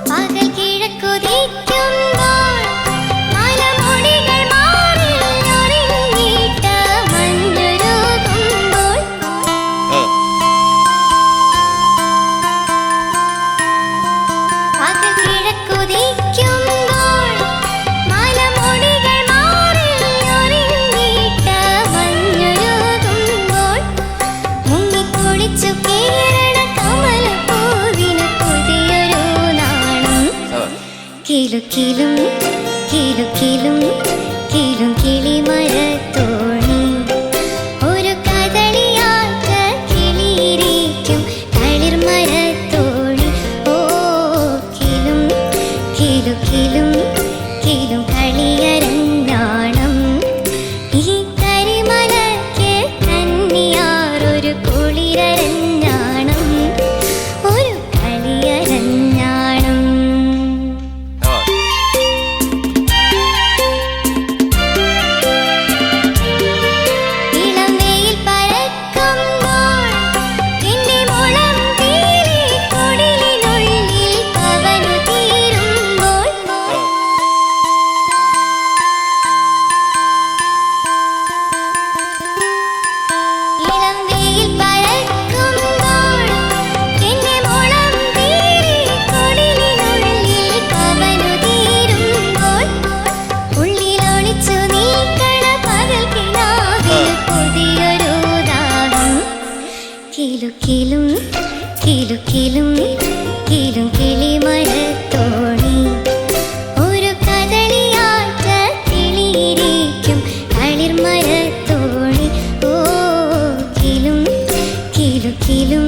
പകൽ കിഴക്കുതിക്കുമ്പോൾ മലമുടികൾ മാറിൽ ഒരിഞ്ഞിട്ട മഞ്ഞുരുകുമ്പോൾ പകൽ കിഴക്കുതിക്കുമ്പോൾ മലമുടികൾ മാറിൽ ഒരിഞ്ഞിട്ട മഞ്ഞുരുകുമ്പോൾ മുങ്ങിക്കുളിച്ചു കേരള കമലപ്പൂവിന് പുതിയൊരു നാണം. കിലുകിലും കിലുകിലും കിലും കിളിമരത്തോണി ഒരു കദളിയാത്ത കിളിയിരിക്കും തളിർമരത്തോണി. ഓ കിലും കിലുകിലും കിലും കളിയരഞ്ഞാണം ഈ കരിമലയ്ക്ക് കന്നിയാറൊരു കുളിരരഞ്ഞാണം ഒരു കളിയരഞ്ഞാണം. ഇളം വെയിൽ പരക്കുമ്പോൾ എന്റെ മുളം തീരെ കുടിലിനുള്ളിൽ പവനു തീരുമ്പോൾ ഇളം വെയിൽ പരക്കുമ്പോൾ എന്റെ മുളം തീരെ കുടിലിനുള്ളിൽ പവനു തീരുമ്പോൾ ഉള്ളിലൊളിച്ചു നീക്കണ പകൽ കിനാവിൽ പുതിയൊരു ദാഹം. കിലു കിലും കിലു കിലും കിലും കിളിമരത്തോണി ഒരു കദളിയാറ്റ കിളിയിരിക്കും കളിർമരത്തോണി. ഓ കിലും കിലു കിലും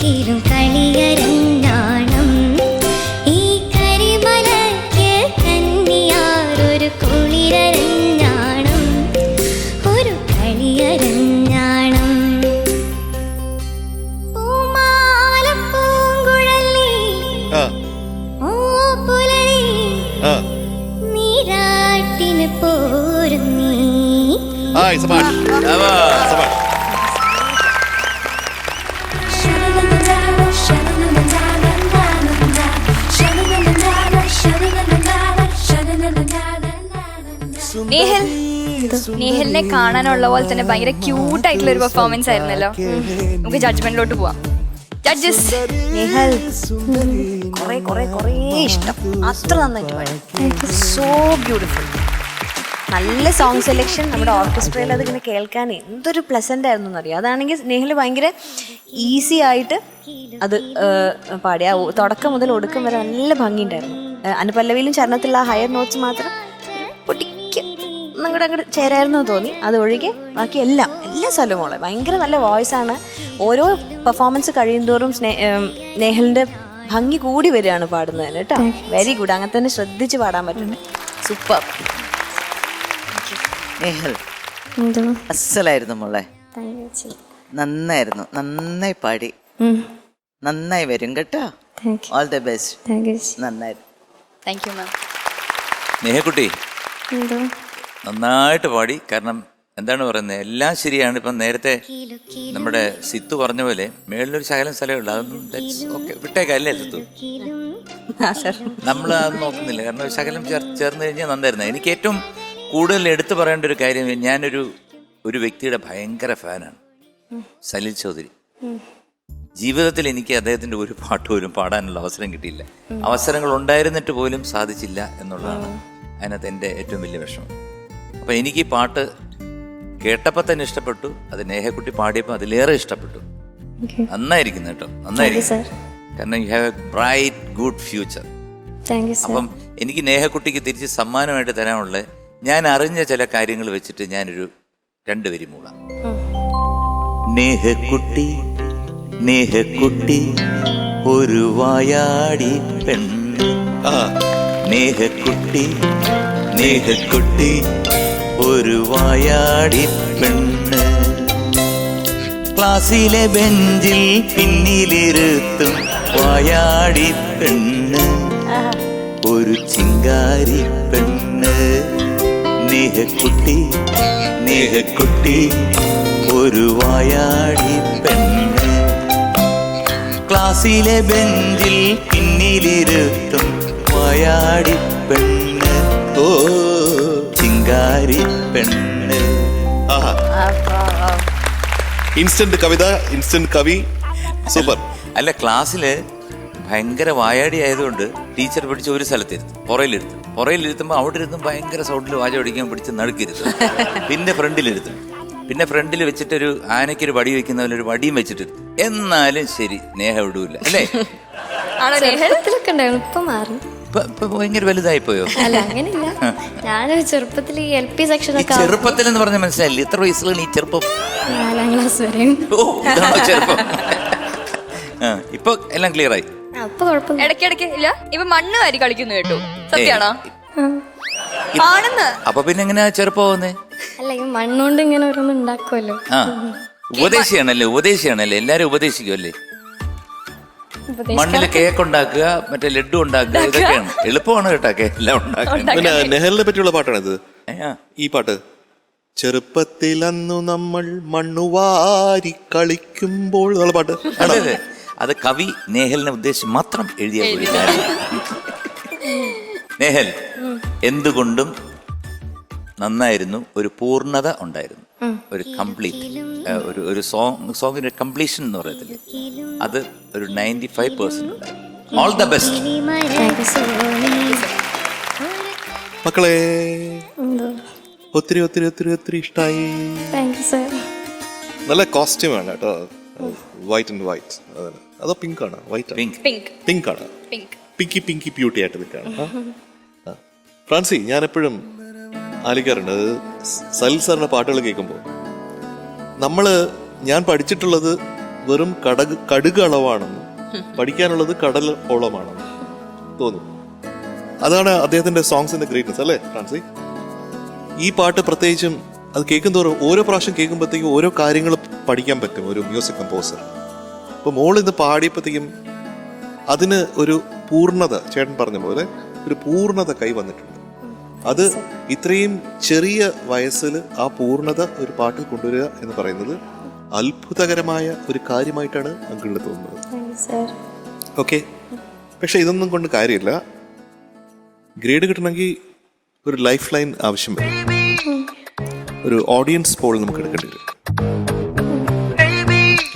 കിലും കളിയരഞ്ഞാണം ഈ കരിമലയ്ക്ക് കന്നിയാറൊരു കുളിരരഞ്ഞാണം ഒരു കളിയരഞ്ഞാണം. പൂമാല പൂങ്കുഴലി ആ ഓ പുലരി ആ നീരാട്ടിന് പോരും നീ. ഹായ് സബാഷ് സബാഷ്. നേഹലിനെ കാണാനുള്ള പോലെ തന്നെ ഭയങ്കര ക്യൂട്ട് ആയിട്ടുള്ള ഒരു പെർഫോമൻസ് ആയിരുന്നല്ലോ. നമുക്ക് ജഡ്ജ്മെന്റിലോട്ട് പോവാം. ജഡ്ജസ്, നേഹൽ കൊറേ കൊറേ കൊറേ ഇഷ്ടം, അത്ര നന്നായിട്ട് പാടി. So beautiful. നല്ല സോങ് സെലക്ഷൻ. നമ്മുടെ ഓർക്കസ്ട്രയിൽ അതിങ്ങനെ കേൾക്കാൻ എന്തൊരു പ്ലസന്റ് ആയിരുന്നു എന്നറിയാം. അതാണെങ്കിൽ നേഹൽ ഭയങ്കര ഈസി ആയിട്ട് അത് പാടിയ തുടക്കം മുതൽ ഒടുക്കം വരെ നല്ല ഭംഗിയുണ്ടായിരുന്നു. അനുപല്ലവിയിലും ചരണത്തിലുള്ള ആ ഹയർ നോട്ട്സ് മാത്രം പൊട്ടിക്ക് അങ്ങോട്ട് ചേരായിരുന്നു തോന്നി. അത് ഒഴികെ ബാക്കി എല്ലാം സ്ഥലവും മോളെ ഭയങ്കര നല്ല വോയിസ് ആണ്. ഓരോ പെർഫോമൻസ് കഴിയുന്തോറും നേഹലിന്റെ ഭംഗി കൂടി വരികയാണ് പാടുന്നതിന് കേട്ടോ. Very good. അങ്ങനെ തന്നെ ശ്രദ്ധിച്ച് പാടാൻ പറ്റുന്നത്. സൂപ്പർ. നേഹൽ അസലായിരുന്നു മോളെ, നന്നായിരുന്നു, നന്നായി പാടി, നന്നായി വരും കേട്ടോ. All the best. നന്നായിരുന്നു. Thank you ma'am. നേഹക്കുട്ടി നന്നായിട്ട് പാടി. കാരണം എന്താണ് പറയുന്നത്, എല്ലാം ശരിയാണ്. ഇപ്പം നേരത്തെ നമ്മുടെ സിത്തു പറഞ്ഞ പോലെ മേളിലൊരു ശകലം സ്ഥലമേ ഉള്ളൂ, അതൊന്നും ഓക്കെ വിട്ടേക്കല്ലേ സിത്തു, നമ്മൾ അത് നോക്കുന്നില്ല. കാരണം ഒരു ശകലം ചേർന്ന് കഴിഞ്ഞാൽ നന്നായിരുന്നു. എനിക്ക് ഏറ്റവും കൂടുതൽ എടുത്തു പറയേണ്ട ഒരു കാര്യം, ഞാനൊരു വ്യക്തിയുടെ ഭയങ്കര ഫാനാണ്, സലിൽ ചൗധരി. ജീവിതത്തിൽ എനിക്ക് അദ്ദേഹത്തിന്റെ ഒരു പാട്ട് പോലും പാടാനുള്ള അവസരം കിട്ടിയില്ല. അവസരങ്ങൾ ഉണ്ടായിരുന്നിട്ട് പോലും സാധിച്ചില്ല എന്നുള്ളതാണ് അതിനകത്ത് എൻ്റെ ഏറ്റവും വലിയ വിഷമം. അപ്പം എനിക്ക് ഈ പാട്ട് കേട്ടപ്പോൾ തന്നെ ഇഷ്ടപ്പെട്ടു, അത് നേഹക്കുട്ടി പാടിയപ്പോൾ അതിലേറെ ഇഷ്ടപ്പെട്ടു. നന്നായിരിക്കുന്നു കേട്ടോ, നന്നായിരിക്കും. കാരണം you have A bright good future. അപ്പം എനിക്ക് നേഹക്കുട്ടിക്ക് തിരിച്ച് സമ്മാനമായിട്ട് തരാനുള്ള ഞാൻ അറിഞ്ഞ ചില കാര്യങ്ങൾ വെച്ചിട്ട് ഞാനൊരു 2 വരി മൂളാം. നേഹക്കുട്ടി നേഹക്കുട്ടി ഒരു വായാടി പെണ്ണ്, നേഹക്കുട്ടി നേഹക്കുട്ടി ഒരു വായാടി പെണ്ണ്, ക്ലാസ്സിലെ ബെഞ്ചിൽ പിന്നിലിരുത്തും വായാടി പെണ്ണ്, ഒരു ചിങ്കാരി പെണ്ണ്. നേഹക്കുട്ടി നേഹക്കുട്ടി ഒരു വായാടി പെണ്ണ്, ക്ലാസ്സിലെ ബെഞ്ചിൽ പിന്നിലിരുത്തും വായാടി പെണ്ണ്, ഓ ചിങ്കാരി പെണ്ണ്. ഇൻസ്റ്റന്റ് കവിത, ഇൻസ്റ്റന്റ് കവി, സൂപ്പർ. അല്ല, ക്ലാസ്സില് ഭയങ്കര വായാടി ആയതുകൊണ്ട് ടീച്ചർ പിടിച്ച് ഒരു സ്ഥലത്തിരുത്തും, പുറയിലിരുത്തുമ്പോൾ അവിടെ ഇരുത്തും ഭയങ്കര സൗണ്ടിൽ വാച പഠിക്കാൻ പിടിച്ച് നടുക്കിരുത്തും. പിന്നെ ഫ്രണ്ടിൽ വെച്ചിട്ടൊരു ആനയ്ക്കൊരു വടി വെക്കുന്ന പോലെ ഒരു വടിയും വെച്ചിട്ട്. എന്നാലും ശരി, നേഹ വിടൂല അല്ലേ? ഇപ്പൊ മാറി, ഇപ്പൊ ഭയങ്കര വലുതായി പോയോ? അല്ല അങ്ങനെയില്ല. ഞാനൊരു ചെറുപ്പത്തിൽ LP സെക്ഷൻ ഒക്കെ. ചെറുപ്പത്തിൽ എന്ന് പറഞ്ഞ മനസ്സിലായില്ല, എത്ര വയസ്സിലാണ് ഈ ചെറുപ്പം? 4ാം ക്ലാസ് വരെ. ഓ, ഇതാണോ ചെറുപ്പം? ഇപ്പൊ എല്ലാം ക്ലിയർ ആയി. അപ്പൊ കുഴപ്പമില്ല. ഇടയ്ക്കിടയ്ക്ക് ഇല്ല, ഇപ്പൊ മണ്ണ് വാരി കളിക്കുന്നു കേട്ടു, സത്യാണോ? ആണെന്ന്. അപ്പൊ പിന്നെ എങ്ങനെയാ ചെറുപ്പമാവുന്നേ? അല്ല ഈ മണ്ണുകൊണ്ട് ഇങ്ങനെ ഓരോന്ന് ഉണ്ടാക്കുമല്ലോ. ആ ഉപദേശിയാണല്ലേ എല്ലാരും ഉപദേശിക്കുമല്ലേ? മണ്ണില് കേക്ക് ഉണ്ടാക്കുക, മറ്റേ ലഡു ഉണ്ടാക്കുക, ഇതൊക്കെയാണ് എളുപ്പമാണ് കേട്ടോ എല്ലാം ഉണ്ടാക്കാൻ. പിന്നെ നെഹലിനെ പറ്റിയുള്ള പാട്ടാണിത്. ഈ പാട്ട് ചെറുപ്പത്തിലന്നു നമ്മൾ മണ്ണുവാരി കളിക്കുമ്പോൾ എന്നുള്ള പാട്ട്. അതെ, അത് കവി നേഹലിനെ ഉദ്ദേശിച്ച് മാത്രം എഴുതിയ നേഹൽ എന്തുകൊണ്ടും നന്നായിരുന്നു. ഒരു പൂർണ്ണത ഉണ്ടായിരുന്നു, ഒരു കംപ്ലീറ്റ് ഒരു സോങ്ങിന്റെ കംപ്ലീഷൻ എന്ന് പറയത്തില്ലേ, അത് ഒരു 95% ഉണ്ടായിരുന്നു. ഓൾ ദ ബെസ്റ്റ് മക്കളെ. ഒത്തിരി ഒത്തിരി ഒത്തിരി ഒത്തിരി ഇഷ്ടമായി. നല്ല കോസ്റ്റ്യൂമാണ് കേട്ടോ, വൈറ്റ് ആൻഡ് വൈറ്റ്. അതോ പിങ്ക് ആണ്? വൈറ്റ് പിങ്ക് ആണ്. പിങ്കി പിങ്കി ബ്യൂട്ടി ആയിട്ട് നിൽക്കാണ്. ഫ്രാൻസി, ഞാൻ എപ്പോഴും ആലോചിക്കാറുണ്ട് സലിൽ സാറിന്റെ പാട്ടുകൾ കേൾക്കുമ്പോൾ ഞാൻ പഠിച്ചിട്ടുള്ളത് വെറും കടുക് അളവാണെന്നും പഠിക്കാനുള്ളത് കടൽ ഓളമാണെന്നും തോന്നും. അതാണ് അദ്ദേഹത്തിന്റെ സോങ്സിന്റെ ഗ്രേറ്റ്നസ് അല്ലേ ഫ്രാൻസി? ഈ പാട്ട് പ്രത്യേകിച്ചും അത് കേൾക്കുന്തോറും ഓരോ പ്രാവശ്യം കേൾക്കുമ്പോഴത്തേക്കും ഓരോ കാര്യങ്ങൾ പഠിക്കാൻ പറ്റും ഒരു മ്യൂസിക് കമ്പോസർ. ഇപ്പൊ മോൾ ഇത് പാടിയപ്പോഴത്തേക്കും അതിന് ഒരു പൂർണ്ണത, ചേട്ടൻ പറഞ്ഞ പോലെ ഒരു പൂർണ്ണത കൈവന്നിട്ടുണ്ട്. അത് ഇത്രയും ചെറിയ വയസ്സിൽ ആ പൂർണ്ണത ഒരു പാട്ടിൽ കൊണ്ടുവരിക എന്ന് പറയുന്നത് അത്ഭുതകരമായ ഒരു കാര്യമായിട്ടാണ് അങ്കിളിന് തോന്നുന്നത്. ഓക്കെ, പക്ഷെ ഇതൊന്നും കൊണ്ട് കാര്യമില്ല. ഗ്രേഡ് കിട്ടണമെങ്കിൽ ഒരു ലൈഫ് ലൈൻ ആവശ്യം വരും. ഒരു ഓഡിയൻസ് പോൾ നമുക്ക് എടുക്കേണ്ടി വരും.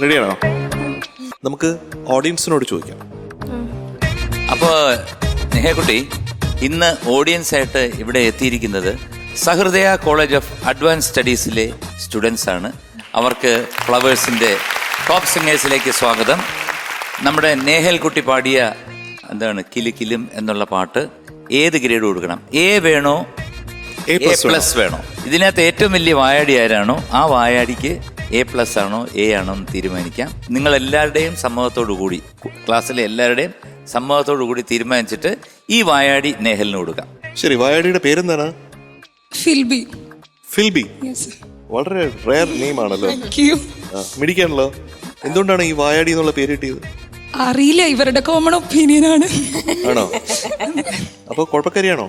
റെഡിയാണോ? നമുക്ക് ഓഡിയൻസിനോട് ചോദിക്കാം. അപ്പോ നെഹക്കുട്ടി, ഇന്ന് ഓഡിയൻസ് ആയിട്ട് ഇവിടെ എത്തിയിരിക്കുന്നത് സഹൃദയ കോളേജ് ഓഫ് അഡ്വാൻസ് സ്റ്റഡീസിലെ സ്റ്റുഡൻസ് ആണ്. അവർക്ക് ഫ്ലവേഴ്സിന്റെ ടോപ്പ് സിംഗേഴ്സിലേക്ക് സ്വാഗതം. നമ്മുടെ നേഹൽ കുട്ടി പാടിയ എന്താണ് കിലും എന്നുള്ള പാട്ട് ഏത് ഗ്രേഡ് കൊടുക്കണം? എ വേണോ, A+ വേണോ? ഇതിനകത്ത് ഏറ്റവും വലിയ വായാടി ആരാണോ ആ വായാടിക്ക് A+ ആണോ A ആണോ എന്ന് തീരുമാനിക്കാം. നിങ്ങൾ എല്ലാവരുടെയും സമ്മതത്തോടു കൂടി, ക്ലാസ്സിലെ എല്ലാവരുടെയും സമ്മതത്തോടു കൂടി തീരുമാനിച്ചിട്ട് ഈ വായാടി നേഹലിന് കൊടുക്കാം. ശരി, വായാടിയുടെ പേരെന്താണ്? ഫിൽബി. ഫിൽബി, വളരെ റെയർ നെയിം ആണല്ലോ. മിടിക്കാണല്ലോ. എന്തുകൊണ്ടാണ് ഈ വായാടി എന്നുള്ള പേര് കിട്ടിയത്? അറിയില്ല, ഇവരുടെ കോമൺ ഒപ്പീനിയൻ ആണ്. ആണോ? അപ്പൊ കുഴപ്പക്കാരിയാണോ?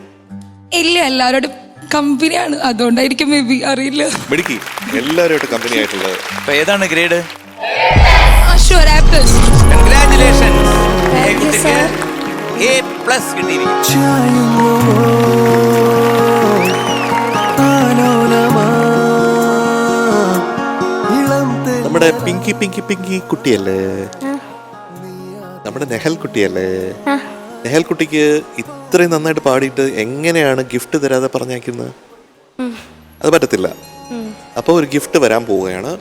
ഇല്ല, എല്ലാവരോടും കമ്പനിയാണ്, അതുകൊണ്ടായിരിക്കും മേ ബി, അറിയില്ല. മിടുക്കി, എല്ലാവരുമായിട്ട് കമ്പനി ആയിട്ടുള്ളത്. അപ്പൊ ഏതാണ് ഗ്രേഡ്? കൺഗ്രാറ്റുലേഷൻസ്. A+ കിട്ടിയിരിക്കുന്നു. നമ്മുടെ പിങ്കി പിങ്കി പിങ്കി കുട്ടിയല്ലേ, നമ്മുടെ നെഹൽ കുട്ടിയല്ലേ? നെഹൽ കുട്ടിക്ക് ഇത്രയും നന്നായിട്ട് പാടിയിട്ട് എങ്ങനെയാണ് ഗിഫ്റ്റ് തരാതെ പറഞ്ഞേക്കുന്നത്? അത് പറ്റത്തില്ല. അപ്പോൾ ഒരു ഗിഫ്റ്റ് വരാൻ പോവുകയാണ്.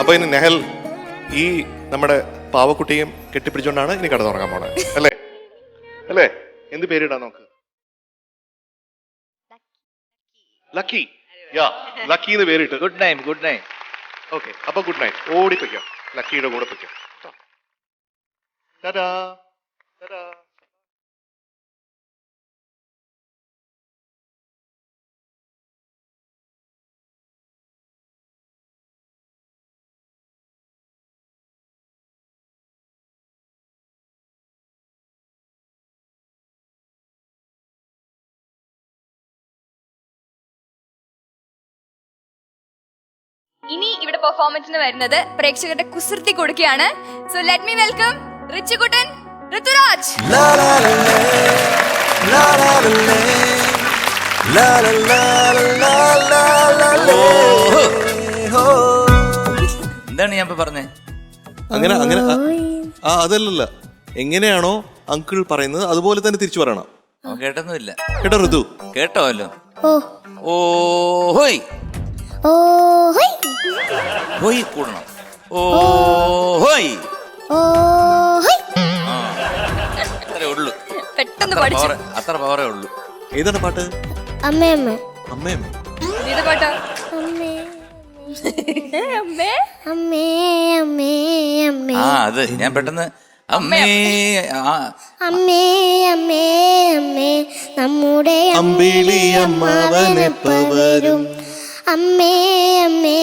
അപ്പൊ ഇനി നെഹൽ ഈ നമ്മുടെ പാവക്കുട്ടിയും കെട്ടിപ്പിടിച്ചോണ്ടാണ് ഇനി കടന്നുറങ്ങാൻ പോണേ അല്ലേ? അല്ലേ? എന്ത് പേരിടാൻ നോക്ക്? ലക്കി. യാ, ലക്കി എന്ന് പേരിട്ട്. Good night. Good night. Okay, അപ്പൊ ഗുഡ് നൈറ്റ്. ഓടിപ്പിക്കാം, ലക്കിയുടെ കൂടെ പിക്കാം. ടാറ്റാ. ടാറ്റാ. ഇനി ഇവിടെ പെർഫോമൻസിന് വരുന്നത് പ്രേക്ഷകരുടെ കുസൃതി കൊടുക്കുകയാണ്. സോ ലെറ്റ് മീ വെൽക്കം റിച്ചുകുട്ടൻ ഋതുരാജ്. എന്താണ് ഞാൻ ഇപ്പൊ പറഞ്ഞേ? അങ്ങനെ അങ്ങനെ അതല്ലല്ല, എങ്ങനെയാണോ അങ്കിൾ പറയുന്നത് അതുപോലെ തന്നെ തിരിച്ചു പറയണം. അവൻ കേട്ടൊന്നുമില്ല. കേട്ടോ ഋതു? കേട്ടോല്ലോ. ഓ ഹോയ് ഹോയ് കൂടണം. ഓ ഹോയ് അത്രേ ഉള്ളൂ. പെട്ടെന്ന് പഠിച്ചു. അത്ര പവറേ ഉള്ളൂ. ഏതാണ് പാട്ട്? അമ്മയമ്മ അമ്മയമ്മ. ഇത് പാട്ടാ. അമ്മേ അമ്മേ അമ്മേ അമ്മേ അമ്മേ ആ അത് ഞാൻ പെട്ടെന്ന് അമ്മേ അമ്മേ അമ്മേ അമ്മേ നമ്മുടെ അമ്പിളി അമ്മാവനെപ്പ വരും. അമ്മേ അമ്മേ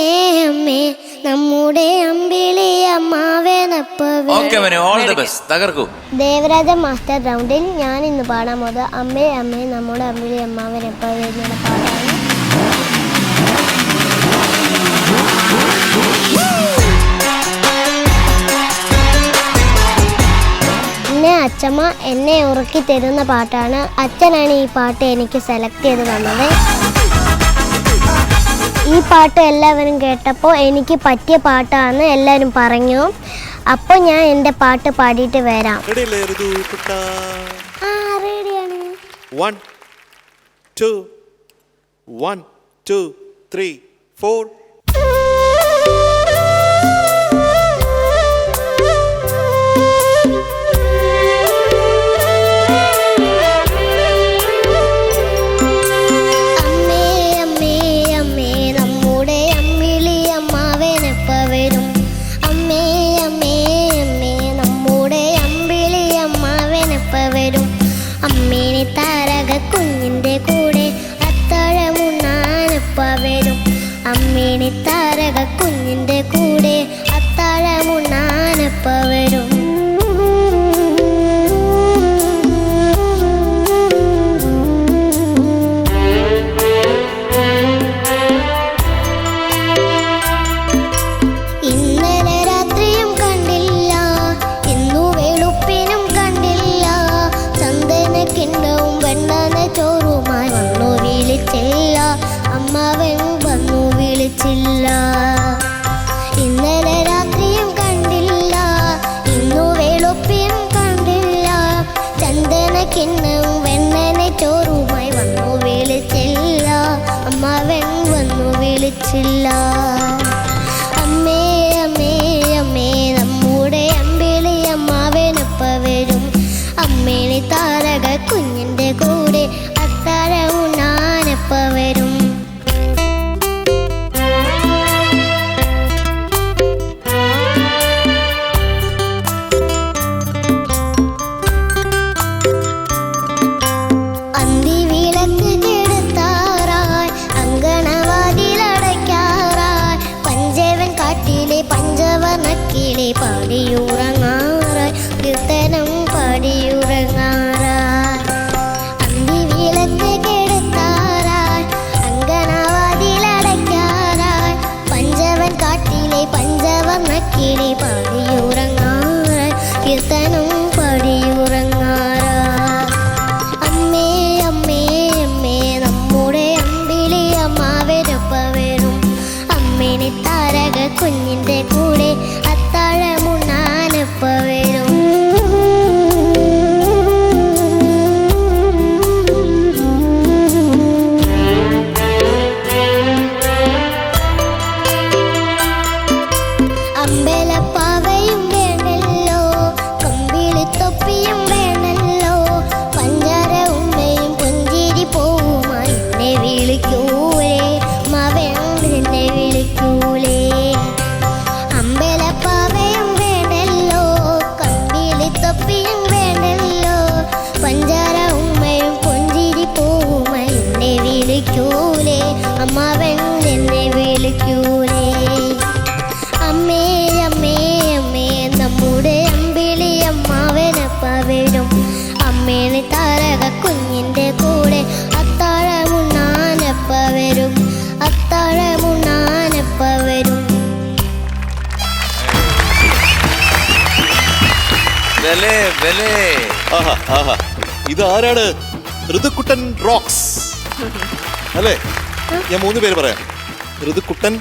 അമ്മേ നമ്മുടെ അമ്പിളി അമ്മാവനെപ്പ ഓക്കെ മോനെ, ഓൾ ദി ബെസ്റ്റ്. തകർക്കൂ. ദേവരാജ മാസ്റ്റർ റൗണ്ടിൽ ഞാൻ ഇന്ന് പാടാൻ പോകുന്നത് അമ്മേ അമ്മേ നമ്മുടെ അമ്പിളി അമ്മാവനെപ്പ വരുന്ന പാടാണ്. പിന്നെ അച്ഛമ്മ എന്നെ ഉറക്കി തരുന്ന പാട്ടാണ്. അച്ഛനാണ് ഈ പാട്ട് എനിക്ക് സെലക്ട് ചെയ്ത് തന്നത്. ഈ പാട്ട് എല്ലാവരും കേട്ടപ്പോൾ എനിക്ക് പറ്റിയ പാട്ടാണെന്ന് എല്ലാവരും പറഞ്ഞു. അപ്പോൾ ഞാൻ എൻ്റെ പാട്ട് പാടിയിട്ട് വരാം. റെഡിയാണ്. 1 2 1 2 3 4. കുഞ്ഞിൻ്റെ കൂടെ അത്താഴമുണ്ണാനപ്പ വരും. അമ്മേനെ താരക കുഞ്ഞിൻ്റെ കൂടെ അത്താഴമുണ്ണാനപ്പ വരും. ഇന്നലെ രാത്രിയും കണ്ടില്ല, ഇന്നു വെളുപ്പിനും കണ്ടില്ല. ചന്ദന കിണ്ണവും വെണ്ണന ചോറുമായി വന്നു വിളിച്ചില്ല, അമ്മാവൻ വന്നു വിളിച്ചില്ല. ഇന്നലെ രാത്രിയും കണ്ടില്ല, ഇന്നു വെളുപ്പിനും കണ്ടില്ല. ചന്ദന കിണ്ണവും വെണ്ണന ചോറുമായി വന്നു വിളിച്ചില്ല, അമ്മാവൻ വന്നു വിളിച്ചില്ല. അമ്മേ അമ്മേ അമ്മേ നമ്മുടെ അമ്പിളി അമ്മാവനൊപ്പ വരും. അമ്മേനെ താരക കുഞ്ഞിൻ്റെ കൂടെ അത്താഴമുണ്ണാനപ്പ വരും. അന്തി വിളക്ക് കെടുത്താറായി, അങ്കണവാതിലടയ്ക്കാറായി. പഞ്ചവൻ കാട്ടിലെ പഞ്ചവർണ്ണക്കിലെ പാടിയുറങ്ങാറായി, കീർത്തനം പാടിയുറങ്ങാറായി. അന്തി വിളക്ക് കെടുത്താറായി, അങ്കണവാതിലടയ്ക്കാറായി. പഞ്ചവൻ കാട്ടിലെ പഞ്ചവർണ്ണക്കിലെ പാടിയുറങ്ങാറായി, കീർത്തനം പാടിയുറങ്ങാറായി. അമ്മേ അമ്മേ അമ്മേ നമ്മുടെ അമ്പിളി അമ്മാവനൊപ്പ വരും. അമ്മേനെ താരക കുഞ്ഞിൻ്റെ കൂടെ അത്താഴമുണ്ണാനൊപ്പ വരും. അമ്പലപ്പാവയും വേണല്ലോ, കമ്പിളിത്തൊപ്പിയും വേണല്ലോ. പഞ്ചാര ഉമ്മയും പുഞ്ചിരി പോവുമായി എന്നെ വിളിക്കൂലേ, മവൻ എന്നെ വിളിക്കൂലേ. അമ്പലപ്പാവയും വേണല്ലോ, കമ്പിളിത്തൊപ്പിയും വേണല്ലോ. പഞ്ചാര ഉമ്മയും പുഞ്ചിരി പോവുമായി എന്നെ വിളിക്കൂലേ, അമ്മാവൻ എന്നെ വിളിക്കൂലേ. അമ്മേ അമ്മേ അമ്മേ നമ്മുടെ അമ്പിളി അമ്മാവനപ്പ വരും. അമ്മേനെ താരക കുഞ്ഞിൻ്റെ കൂടെ അത്താഴമുണ്ണാനപ്പ വരും, അത്താഴമുണ്ണാനപ്പ വരും. ബലേ ബലേ. ആഹാ ആഹാ, ഇതാരാണ്? ഋതുക്കുട്ടൻ റോക്സ് അല്ലേ? ഞാൻ 3 പേര് പറയാം. ഋതുക്കുട്ടൻ,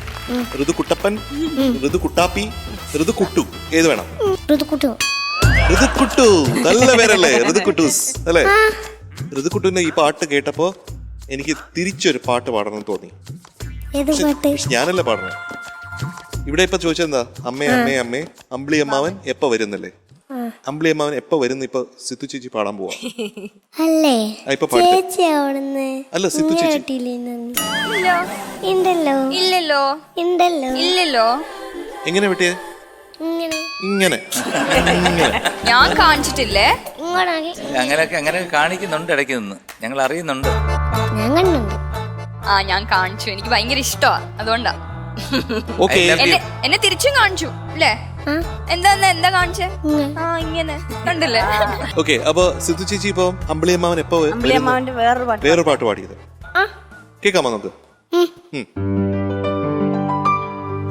ഋതുക്കുട്ടപ്പൻ, ഋതുക്കുട്ടാപ്പി, ഋതുക്കുട്ടു. ഏത് വേണം? ഋതുക്കുട്ടു. നല്ല പേരല്ലേ ഋതുക്കുട്ടൂസ് അല്ലേ? ഋതുക്കുട്ടുവിന്റെ ഈ പാട്ട് കേട്ടപ്പോ എനിക്ക് തിരിച്ചൊരു പാട്ട് പാടണം തോന്നി. ഞാനല്ല പാടണം. ഇവിടെ ഇപ്പൊ ചോദിച്ചെന്താ? അമ്മേ അമ്മേ അമ്മേ അമ്പിളി അമ്മാവൻ എപ്പ വരുന്നല്ലേ? അമ്പിളി അമ്മാവൻ എപ്പ വരുന്ന ഇപ്പൊ സിത്തു ചേച്ചി പാടാൻ പോവാ. ഇപ്പൊ പാട്ട് അല്ല, സിത്തു ചേച്ചി ഇല്ലല്ലോ. എങ്ങനെ വെട്ടിയേ? ഇങ്ങനെ ഞാൻ കാണിച്ചിട്ടില്ലേ? അങ്ങനെ കാണിക്കുന്നുണ്ട് ഇടയ്ക്ക് നിന്ന്, ഞങ്ങൾ അറിയുന്നുണ്ട്. ഞാൻ കാണിച്ചു, എനിക്ക് ഭയങ്കര ഇഷ്ടമാ, അതുകൊണ്ടാ. ഓക്കേ. എന്നെ തിരിച്ചും കാണിച്ചു അല്ലേ? എന്താ കാണിച്ചേ? ഇങ്ങനെ കണ്ടില്ലേ? ഓക്കെ, അപ്പൊ സിത്തു ചേച്ചി ഇപ്പൊ അമ്പിളി അമ്മാവൻ എപ്പോ വേറൊരു പാട്ട് പാടിയത് കേൾക്കാമോ നമുക്ക്?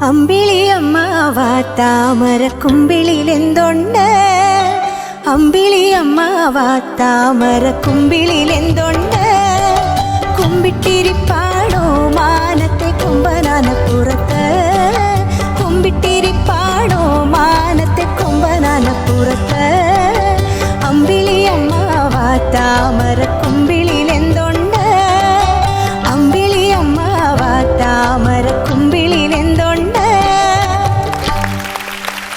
അമ്പിളി അമ്മാവ താമര കുമ്പിളിലെന്തുണ്ട്? അമ്പിളി അമ്മാവ താമര കുമ്പിളിലെന്തുണ്ട്? കുമ്പിട്ടിരിപ്പാടോ മാനത്തെ കുമ്പനാനപ്പുറത്ത്, കുമ്പിട്ടിരിപ്പാടോ മാനത്തെ കുമ്പനാനപ്പുറത്ത്. അമ്പിളി അമ്മാവ താമര കുമ്പിളിലെന്തുണ്ട്? അമ്പിളി അമ്മാവ താമര കുമ്പിളിലെന്തുണ്ട്?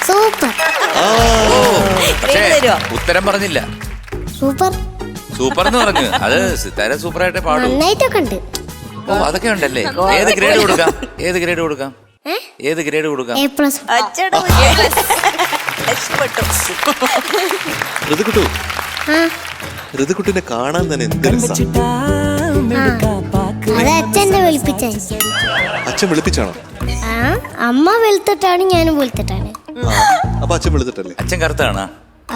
സൂപ്പർ. പക്ഷേ ഉത്തരം പറഞ്ഞില്ല. സൂപ്പർ എന്ന് പറഞ്ഞു. അത് സിത്താര സൂപ്പറായിട്ട് പാടും. നന്നായിട്ടൊക്കെ ഉണ്ട്. ഓ, അതൊക്കെ ഉണ്ടല്ലേ. ഏത് ഗ്രേഡ് കൊടുക്കാം? ഏത് ഗ്രേഡ് കൊടുക്കാം? ഋതുക്കുട്ടു, ഋതുക്കുട്ടിനെ കാണാൻ തന്നെ എന്ത് രസാ. അച്ഛൻ വെളുപ്പിച്ചാണോ? അമ്മ വെളുത്തിട്ടാണ്, ഞാനും വെളുത്തിട്ടാണ്. അപ്പൊ അച്ഛൻ വെളുത്തിട്ടല്ലേ? അച്ഛൻ കറുത്താണ്.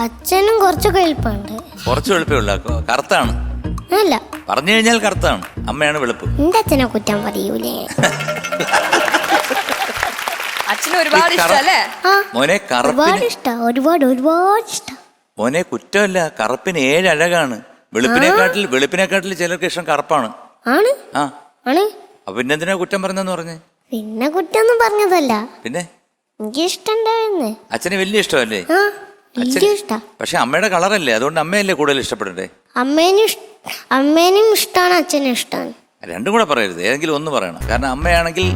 അച്ഛനും കുറച്ചൊക്കെ എളുപ്പമുണ്ട്. കുറച്ച് വെളുപ്പേ ഉള്ള, കറുത്താണ്. അല്ല, പറഞ്ഞു കഴിഞ്ഞാൽ കറുത്താണ്. അമ്മയാണ് വെളുപ്പ്. എന്റെ അച്ഛനെ കുറ്റം പറയൂലേ? അച്ഛന് ഒരുപാട് ഇഷ്ടല്ലേ മോനെ? ഒരുപാട് ഇഷ്ടം, ഒരുപാട് ഇഷ്ടം മോനെ. കുറ്റമല്ല, കറുപ്പിന് 7 അഴകാണ്. വെളുപ്പിനെക്കാട്ടിൽ ചിലർക്ക് ഇഷ്ടം കറുപ്പാണ്. അപ്പൊ പിന്നെന്തിനാ കുറ്റം പറഞ്ഞെന്ന് പറഞ്ഞേ? പിന്നെ കുറ്റൊന്നും പറഞ്ഞതല്ല, പിന്നെ എനിക്ക് ഇഷ്ടണ്ടായിരുന്നു. അച്ഛന് വലിയ ഇഷ്ടമല്ലേ? പക്ഷെ അമ്മയുടെ കളറല്ലേ, അതുകൊണ്ട് അമ്മയല്ലേ കൂടുതൽ ഇഷ്ടപ്പെടണ്ടേ? അമ്മേനും ഇഷ്ടമാണ്, അച്ഛനും ഇഷ്ടമാണ്. രണ്ടും കൂടെ പറയരുത്, ഏതെങ്കിലും ഒന്ന് പറയണം. കാരണം അമ്മയാണെങ്കിൽ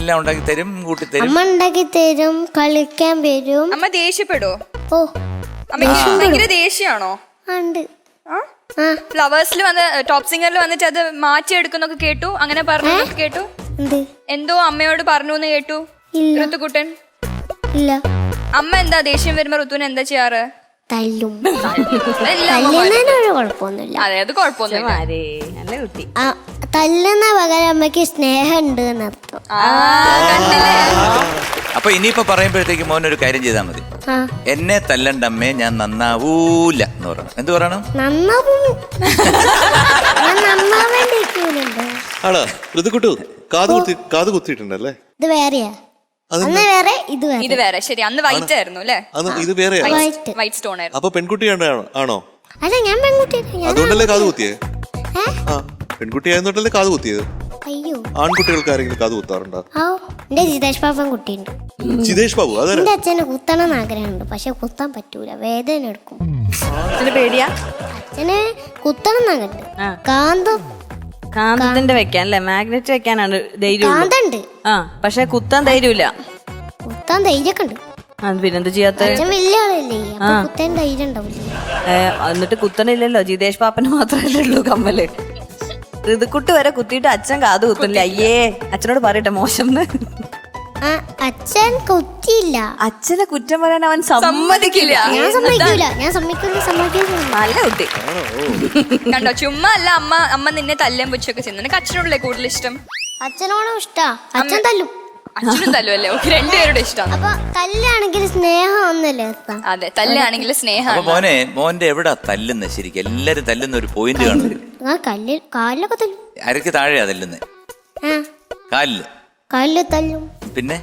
എല്ലാം ഉണ്ടാക്കി തരും, കൂട്ടി തരും. അമ്മ ഉണ്ടാക്കി തരും, കളിക്കാൻ വരും. അമ്മ ദേഷ്യപ്പെടോ? ഓ, ഭയങ്കര ദേഷ്യാണോ? ഉണ്ട്. ഫ്ലവേഴ്സിൽ വന്ന് ടോപ്പ് സിംഗറിൽ വന്നിട്ട് അത് മാറ്റിയെടുക്കുന്നൊക്കെ കേട്ടു, അങ്ങനെ പറഞ്ഞു കേട്ടു. എന്തോ അമ്മയോട് പറഞ്ഞു എന്ന് കേട്ടു ഋതുക്കുട്ടൻ. ഇല്ല. അമ്മ എന്താ ദേഷ്യം വരുമ്പോ ഋതുവിന് എന്താ ചെയ്യാറ്? തല്ലും. കുഴപ്പമൊന്നുമില്ല. അതെ, അത് കുഴപ്പമൊന്നുമില്ല. തല്ലുന്ന പകരം അമ്മയ്ക്ക് സ്നേഹം ഉണ്ട് എന്നർത്ഥം. അപ്പൊ ഇനിയിപ്പോ പറയുമ്പോഴത്തേക്ക് മോനൊരു കാര്യം ചെയ്താൽ മതി. എന്നെ തല്ലണ്ടമ്മേ, ഞാൻ നന്നാവൂല എന്ന് പറയണം. എന്ത് പറയണം? ആണോ? ഋതുക്കുട്ടു കാത് കുത്തിയിട്ടുണ്ടല്ലേ? ഇത് വേറെയാ? ഇത് വേറെ. ശരി, അന്ന് വൈറ്റ് ആയിരുന്നു അല്ലേ? ഇത് വേറെ വൈറ്റ് സ്റ്റോൺ ആയിരുന്നു. അപ്പൊ പെൺകുട്ടി ആണോ? അല്ല, ഞാൻ പെൺകുട്ടി. അതുകൊണ്ടല്ലേ കാത് കുത്തിയേ? പെൺകുട്ടി ആയതുകൊണ്ടല്ലേ കാത് കുത്തിയത്? അയ്യോ, ആൺകുട്ടികൾക്ക് ആരെങ്കിലും കാത് കുത്താറുണ്ടോ? എന്റെ ജിതേഷ് ബാബൻ കുട്ടിയുണ്ട്. ജിതേഷ് ബാബു? അതെ. എന്റെ അച്ഛന് കുത്തണം ആഗ്രഹമുണ്ട്, പക്ഷെ കുത്താൻ പറ്റൂല, വേദന എടുക്കും. പേടിയാ? അച്ഛന് കുത്തണം എന്നാകണ്ട്. കാന്തത്തിന്റെ വെക്കാൻ അല്ലേ? മാഗ്നറ്റ് വെക്കാനാണ് ധൈര്യം. കാന്തണ്ട്, പക്ഷെ കുത്താൻ ധൈര്യമില്ല. കുത്താൻ ധൈര്യമൊക്കെ ഉണ്ട്. പിന്നെന്ത് ചെയ്യാത്ത? അച്ഛൻ വലിയ ആളല്ലേ, അപ്പൊ കുത്താൻ ധൈര്യം ഉണ്ടാവില്ല. എന്നിട്ട് കുത്തണില്ലല്ലോ, ജിതേഷ് പാപ്പന് മാത്രല്ലേ ഉള്ളൂ കമ്മല്. ഋതുക്കുട്ട് വരെ കുത്തിയിട്ട് അച്ഛൻ കാത് കുത്തില്ല. അയ്യേ, അച്ഛനോട് പറയട്ടെ മോശം. അച്ഛൻ കുത്തിയില്ല. അച്ഛനെ കുറ്റം പറയാൻ അവൻ സമ്മതിക്കില്ല. ഞാൻ സമ്മതിക്കില്ല. നല്ല കുട്ടി കണ്ടോ? ചുമ്മാ അല്ല, അമ്മ നിന്നെ തല്ലാൻ വെച്ചൊക്കെ ചെയ്യുന്നു. നിനക്ക് അച്ഛനോടല്ലേ കൂടുതൽ ഇഷ്ടം? അച്ഛനോടും ഇഷ്ടാ. അച്ഛൻ തല്ലും. അച്ഛനും തല്ലുമല്ലേ? രണ്ടുപേരുടെ ഇഷ്ടമാണ്. അപ്പൊ തല്ലാണെങ്കിൽ സ്നേഹം ഒന്നല്ലേ? അതെ, തല്ലാണെങ്കിൽ സ്നേഹം. മോന്റെ എവിടാ തല്ലുന്നത്? ശരിക്കും എല്ലാരും തല്ലുന്ന ഒരു പോയിന്റ് കാണും. കാലിലൊക്കെ തല്ലും. അരക്ക് താഴെയാ തല്ലുന്നത്? കാലില് തല്ലും. പിന്നെ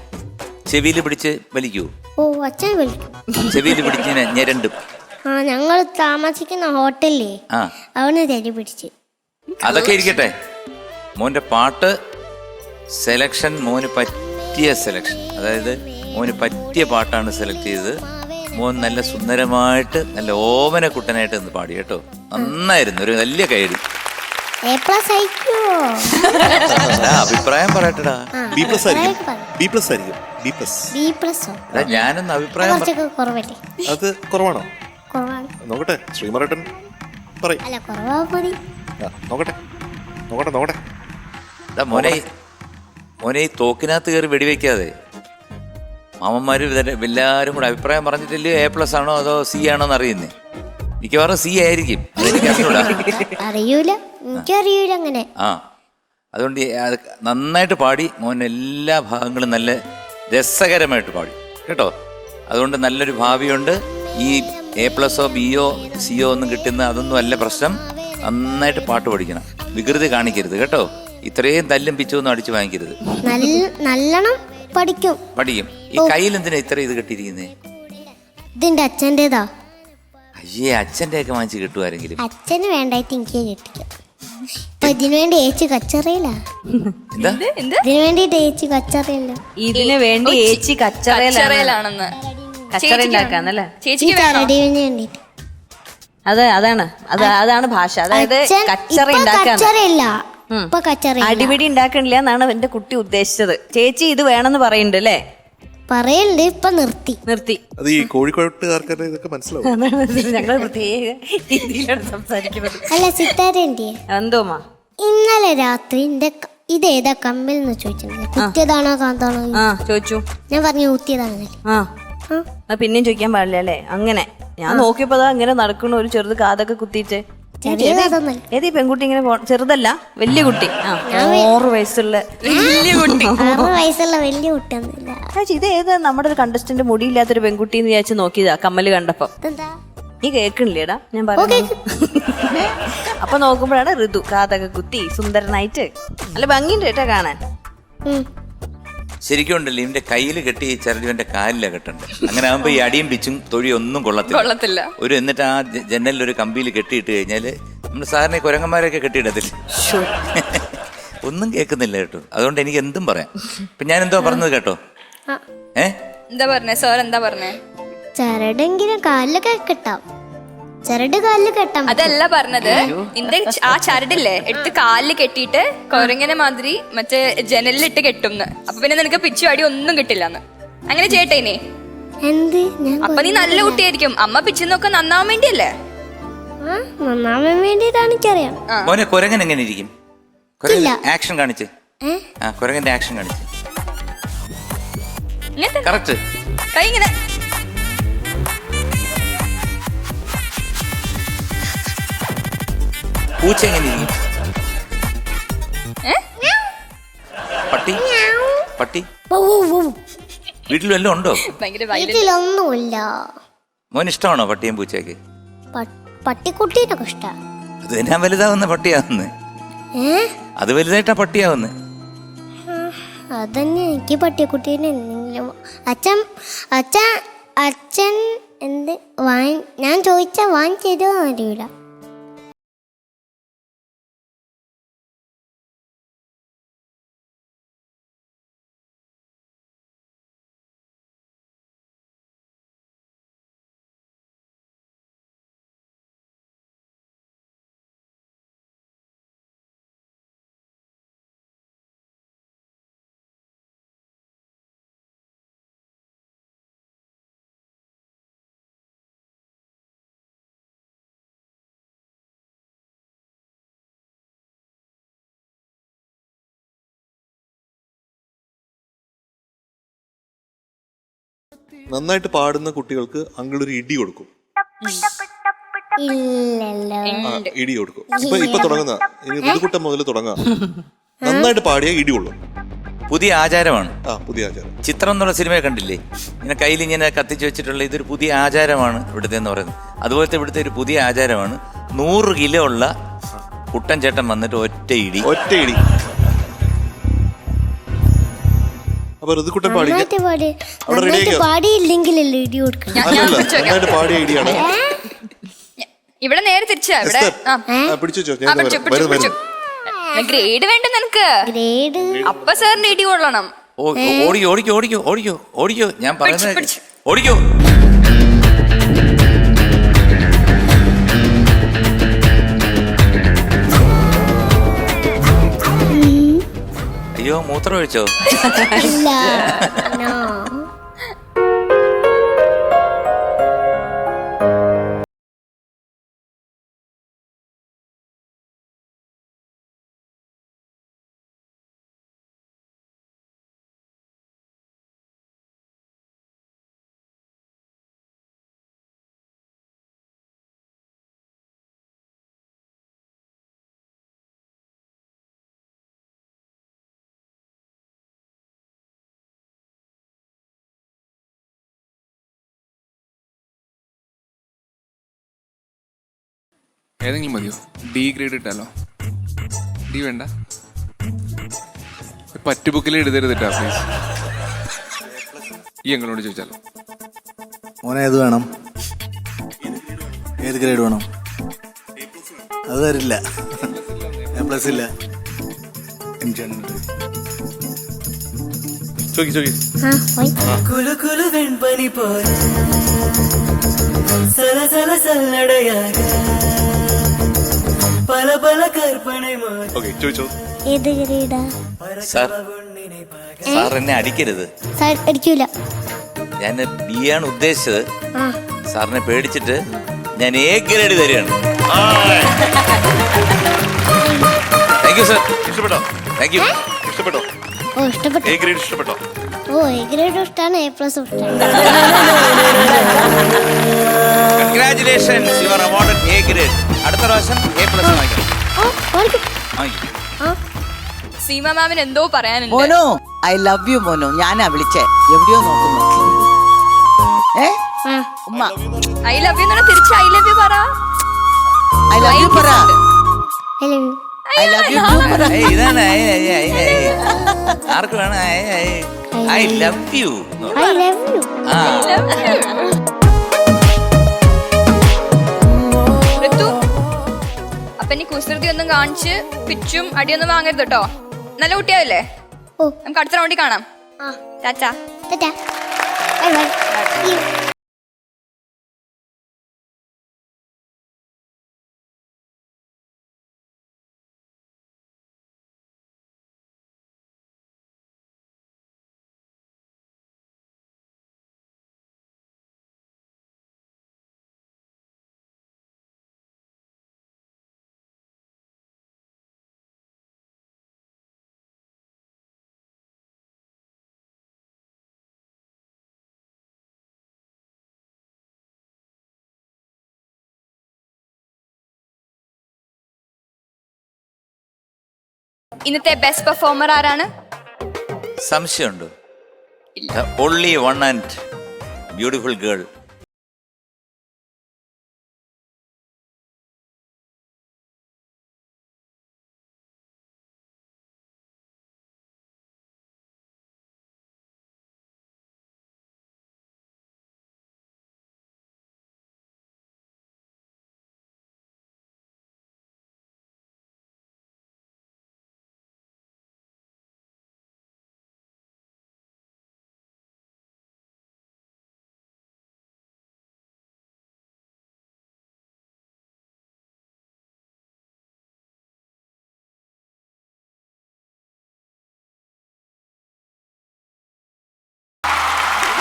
ചെവിയില് പിടിച്ച് വലിക്കൂ? ഓ, അച്ഛൻ വലിക്കും. ചെവിയില് പിടിച്ച് ഞെരണ്ടും. ആ ഞങ്ങൾ താമസിക്കുന്ന ഹോട്ടലിലേ ആ അവന് തെരി പിടിച്ച്. അതൊക്കെ ഇരിക്കട്ടെ, മോന്റെ പാട്ട് സെലക്ഷൻ മോന് പറ്റിയ സെലക്ഷൻ, അതായത് മോന് പറ്റിയ പാട്ടാണ് സെലക്ട് ചെയ്തത്. മോൻ നല്ല സുന്ദരമായിട്ട് നല്ല ഓമന കുട്ടനായിട്ട് നിന്ന് പാടി കേട്ടോ. നന്നായിരുന്നു, ഒരു വലിയ കൈയടി. A+ അയക്കുവോ? അഭിപ്രായം പറയട്ടടാ. B+ ആയിരിക്കും. B+ ആയിരിക്കും. B+. B+. ഞാനൊന്ന് അഭിപ്രായം കുറച്ചൊക്കെ കുറവല്ലേ? അത് കുറവാണോ? കുറവാണ്. നോക്കട്ടെ, ശ്രീമറേട്ടൻ പറയും. അല്ല കുറവാ മതി. നോക്കട്ടെ. മോനെ ഈ തോക്കിനകത്ത് കയറി വെടിവെക്കാതെ. മാമന്മാര് എല്ലാരും കൂടെ അഭിപ്രായം പറഞ്ഞിട്ടില്ലേ A+ ആണോ അതോ C ആണോ എന്ന് അറിയുന്നേ. മിക്കവാറും C ആയിരിക്കും, അതെനിക്ക് അറിഞ്ഞൂടാ. അറിയൂല, എനിക്കറിയൂല അങ്ങനെ. ആ അതുകൊണ്ട് നന്നായിട്ട് പാടി മോൻ, എല്ലാ ഭാഗങ്ങളും നല്ല രസകരമായിട്ട് പാടി കേട്ടോ. അതുകൊണ്ട് നല്ലൊരു ഭാവിയുണ്ട്. ഈ A+ഓ B-യോ C-യോ ഒന്നും കിട്ടുന്ന അതൊന്നും അല്ല പ്രശ്നം. നന്നായിട്ട് പാട്ട് പഠിക്കണം, വികൃതി കാണിക്കരുത് കേട്ടോ. ഇത്രയും തല്ലും പിച്ചൊന്നും അടിച്ചു വാങ്ങിക്കരുത്. നല്ലോണം പഠിക്കും. ഈ കയ്യിൽ എന്തിനാ ഇത്ര ഇത് കെട്ടിയിരിക്കുന്നേ? ഇതിന്റെ അച്ഛൻ്റെതാ. അയ്യേ, അച്ഛൻ്റെ ഒക്കെ വാങ്ങിച്ച് കിട്ടുമാരെങ്കിലും. അച്ഛന് വേണ്ടായിട്ട് എനിക്ക് കിട്ടില്ല. ഇപ്പൊ ഇതിനു വേണ്ടി ഏച്ചി കച്ചറയില്ല. എന്താ ഇതിനു വേണ്ടിട്ട് ഏച്ചി കച്ചറയില്ല. ഇതിന് വേണ്ടി ഏച്ചി കച്ചറയിലാണെന്ന് കച്ചറ ഉണ്ടാക്കാന്നല്ലേ? ചേച്ചിക്ക് വേണ്ടിട്ട് അതാണ് ഭാഷ. അതായത് കച്ചറ ഉണ്ടാക്കാൻ, കച്ചറയില്ല, ഇപ്പൊ കച്ചറ അടിപിടി ഉണ്ടാക്കണില്ല എന്നാണ് എന്റെ കുട്ടി ഉദ്ദേശിച്ചത്. ചേച്ചി ഇത് വേണമെന്ന് പറയുന്നുണ്ട് അല്ലേ? പറയലുണ്ട്, ഇപ്പൊ നിർത്തി. അത് ഈ കോഴിക്കോട്ടുകാർക്ക് ഇതൊക്കെ മനസ്സിലാവും. ഞങ്ങൾ പ്രത്യേക രീതിയിലാണ് സംസാരിക്കുന്നത്. അല്ല സിത്താരൻ്റെ എന്തോമാ ഇന്നലെ രാത്രി ഇതേതാ കമ്പിൽ എന്ന് ചോദിച്ചിട്ടുണ്ട്. കുത്തിയതാണോ കാന്താണോ ചോദിച്ചു. ഞാൻ പറഞ്ഞു കുത്തിയതാണല്ലേ. പിന്നെയും ചോദിക്കാൻ പാടില്ല അല്ലേ? അങ്ങനെ ഞാൻ നോക്കിയപ്പോ അങ്ങനെ നടക്കണ ഒരു ചെറുത് കാതൊക്കെ കുത്തിയിട്ട്. ഏതീ പെൺകുട്ടി ഇങ്ങനെ ചെറുതല്ല, വലിയ കുട്ടി. 6 വയസ്സുള്ള വലിയ കുട്ടി. 6 വയസ്സുള്ള വലിയ കുട്ടിയൊന്നുമില്ല. ഇത് ഏതാ നമ്മുടെ ഒരു കണ്ടസ്റ്റന്റ് മുടിയില്ലാത്തൊരു പെൺകുട്ടി എന്ന് വിചാരിച്ച് നോക്കിയതാ കമ്മല് കണ്ടപ്പോ. നീ കേൾക്കണില്ലേടാ ഞാൻ പറഞ്ഞു? അപ്പൊ നോക്കുമ്പോഴാണ് ഋതു കാതൊക്കെ കുത്തി സുന്ദരനായിട്ട് നല്ല ഭംഗിയുണ്ട് കേട്ടാ കാണാൻ. ശരിക്കും ഉണ്ടല്ലോ, ഇവന്റെ കയ്യിൽ കെട്ടി ചിലർ ഇവന്റെ കാലില കെട്ടുണ്ട്. അങ്ങനെ ആകുമ്പോ ഈ അടിയും പിച്ചും തൊഴിയും ഒന്നും കൊള്ളത്തില്ല. എന്നിട്ട് ആ ജനലിൽ ഒരു കമ്പിയിൽ കെട്ടിയിട്ട് കഴിഞ്ഞാല് നമ്മൾ സാധാരണ കുരങ്ങന്മാരൊക്കെ കെട്ടിയിടത്തില്ല. ഒന്നും കേൾക്കുന്നില്ല കേട്ടോ. അതുകൊണ്ട് എനിക്ക് എന്തും പറയാം. ഇപ്പൊ ഞാൻ എന്തോ പറഞ്ഞത് കേട്ടോ? എന്താ പറഞ്ഞേ സാർ? എന്താ പറഞ്ഞേ? ചരടെങ്കിലും കാലിലൊക്കെ കെട്ടാം. ചരട് കാലില് കെട്ടാം. അതല്ല പറഞ്ഞത്. നിന്റെ ആ ചരടില്ലേ എടുത്ത് കാലില് കെട്ടിയിട്ട് കൊരങ്ങനെ മാതിരി മറ്റേ ജനലിലിട്ട് കെട്ടുംന്ന്. അപ്പൊ പിന്നെ നിനക്ക് പിച്ചു അടി ഒന്നും കിട്ടില്ലെന്ന്. അങ്ങനെ ചേട്ടേനെ അപ്പൊ നീ നല്ല കുട്ടിയായിരിക്കും. അമ്മ പിച്ചെന്നൊക്കെ നന്നാവാൻ വേണ്ടിയല്ലേ? നന്നാവാൻ വേണ്ടിയിട്ടാണ് എനിക്കറിയാം. മോനെ കൊരങ്ങൻ എങ്ങനെ ഇരിക്കും? ആക്ഷൻ കാണിച്ച്. കൊരങ്ങന്റെ ആക്ഷൻ കാണിച്ച്. കറക്റ്റ്. കൈ ഇങ്ങനെ പൂച്ച എങ്ങനെ ഇരിക്കും? പട്ടി വീട്ടിൽ വല്ലതും ഉണ്ടോ? വീട്ടിലൊന്നുമില്ല. മോൻ ഇഷ്ടമാണോ പട്ടിയും പൂച്ചയൊക്കെ? പട്ടിക്കുട്ടീനൊക്കെ ഇഷ്ട. അത് എന്നാ വലുതാവുന്ന പട്ടിയാവുന്നേ? അത് വലുതായിട്ടാ പട്ടിയാവുന്നേ. അതന്നെ എനിക്ക് പട്ടിക്കുട്ടീനെ അച്ഛൻ എന്ത് ഞാൻ ചോദിച്ചാ വാങ്ങിച്ചതോ അറിയില്ല. നന്നായിട്ട് പാടുന്ന കുട്ടികൾക്ക് അങ്കിൾ ഒരു ഇടി കൊടുക്കും. ഇടി കൊടുക്കും. ഇപ്പൊ തുടങ്ങുന്ന ഋതുകുട്ടം മുതൽ തുടങ്ങാം. നന്നായിട്ട് പാടിയ ഇടി കൊള്ളും. പുതിയ ആചാരമാണ്. പുതിയ ആചാരം. ചിത്രം എന്നുള്ള സിനിമയെ കണ്ടില്ലേ? ഇങ്ങനെ കയ്യിൽ ഇങ്ങനെ കത്തിച്ചു വെച്ചിട്ടുള്ള ഇതൊരു പുതിയ ആചാരമാണ് ഇവിടുത്തെ എന്ന് പറയുന്നത്. അതുപോലത്തെ ഇവിടുത്തെ ഒരു പുതിയ ആചാരമാണ് 100 കിലോ ഉള്ള കുട്ടൻ ചേട്ടൻ വന്നിട്ട് ഒറ്റ ഇടി. അപ്പൊ ഋതുക്കുട്ടൻ പാടിയില്ലെങ്കിലല്ലേ ഇടി കൊടുക്കണം. പാടിയ ഇടിയാണ്. ഇവിടെ നേരെ തിരിച്ചാ ഇവിടെ പിടിച്ചോ ഗ്രേഡ് വേണ്ട നിനക്ക്. ഗ്രേഡ് അപ്പൊ സാറിന് ഇടി കൊള്ളണം. ഓടിക്കോ ഓടിക്കോ ഓടിക്കോ ഓടിക്കോ ഓടിക്കോ ഞാൻ പറയുന്നത് ഓടിക്കോ. അയ്യോ മൂത്രം ഒഴിച്ചോ? ഇല്ല. No. ഏതെങ്കിലും മതിയോ? D grade ഇട്ടാലോ? ഡി വേണ്ട, പറ്റു ബുക്കിൽ എഴുതരുതിട്ടാ പ്ലീസ്. ഈ ഞങ്ങളോട് ചോദിച്ചാലോ? മോനെ ഏത് വേണം? ഏത് ഗ്രേഡ് വേണം? അത് തരില്ല. A+ ഇല്ല. ഏത് ഗ്രേഡാ? സാർ എന്നെ അടിക്കരുത്. സാർ അടിക്കൂല. ഞാൻ ബി ആണ് ഉദ്ദേശിച്ചത്. സാറിനെ പേടിച്ചിട്ട് ഞാൻ എ ഗ്രേഡ് തരികയാണ്. Thank you sir. ഇഷ്ടപ്പെട്ടോ? Thank you. ഇഷ്ടപ്പെട്ടോ? ഓ ഇഷ്ടപ്പെട്ടു. എ ഗ്രേഡ് ഇഷ്ടപ്പെട്ടോ? ഓ എ ഗ്രേഡ് ഇഷ്ടമാണ്. A+ ഇഷ്ടമാണ്. Congratulations, you are awarded A grade. അടുത്ത പ്രാവശ്യം A+ വാങ്ങിക്കണം. സീമ മാമിന് എന്തോ പറയാനുണ്ട്. മോനോ, ഐ ലവ് യു മോനോ. ഞാനാ വിളിച്ചേ, എവിടെയോ നോക്കുന്നു. ഉമ്മ ഐ ലവ് യു എന്നാണ് തിരിച്ച് ഐ ലവ് യു പറ. ഐ ലവ് യു പറ. I love you. I love you പറ. ഇതാണ് ആർക്ക് വേണം? I love you. I love you. അപ്പൊ ഇനി കുസൃതി ഒന്നും കാണിച്ച് പിച്ചും അടിയൊന്നും വാങ്ങരുത് കേട്ടോ. നല്ല കുട്ടിയാവില്ലേ? നമുക്ക് അടുത്ത റൗണ്ടിൽ കാണാം. Tata. Tata. Bye bye. See you. ഇന്നത്തെ ബെസ്റ്റ് പെർഫോമർ ആരാണ്? സംശയമുണ്ടോ? Only one and beautiful girl.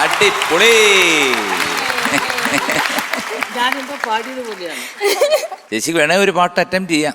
അടിപൊളി. ചേച്ചിക്ക് വേണേ ഒരു പാട്ട് അറ്റംപ്റ്റ് ചെയ്യാം.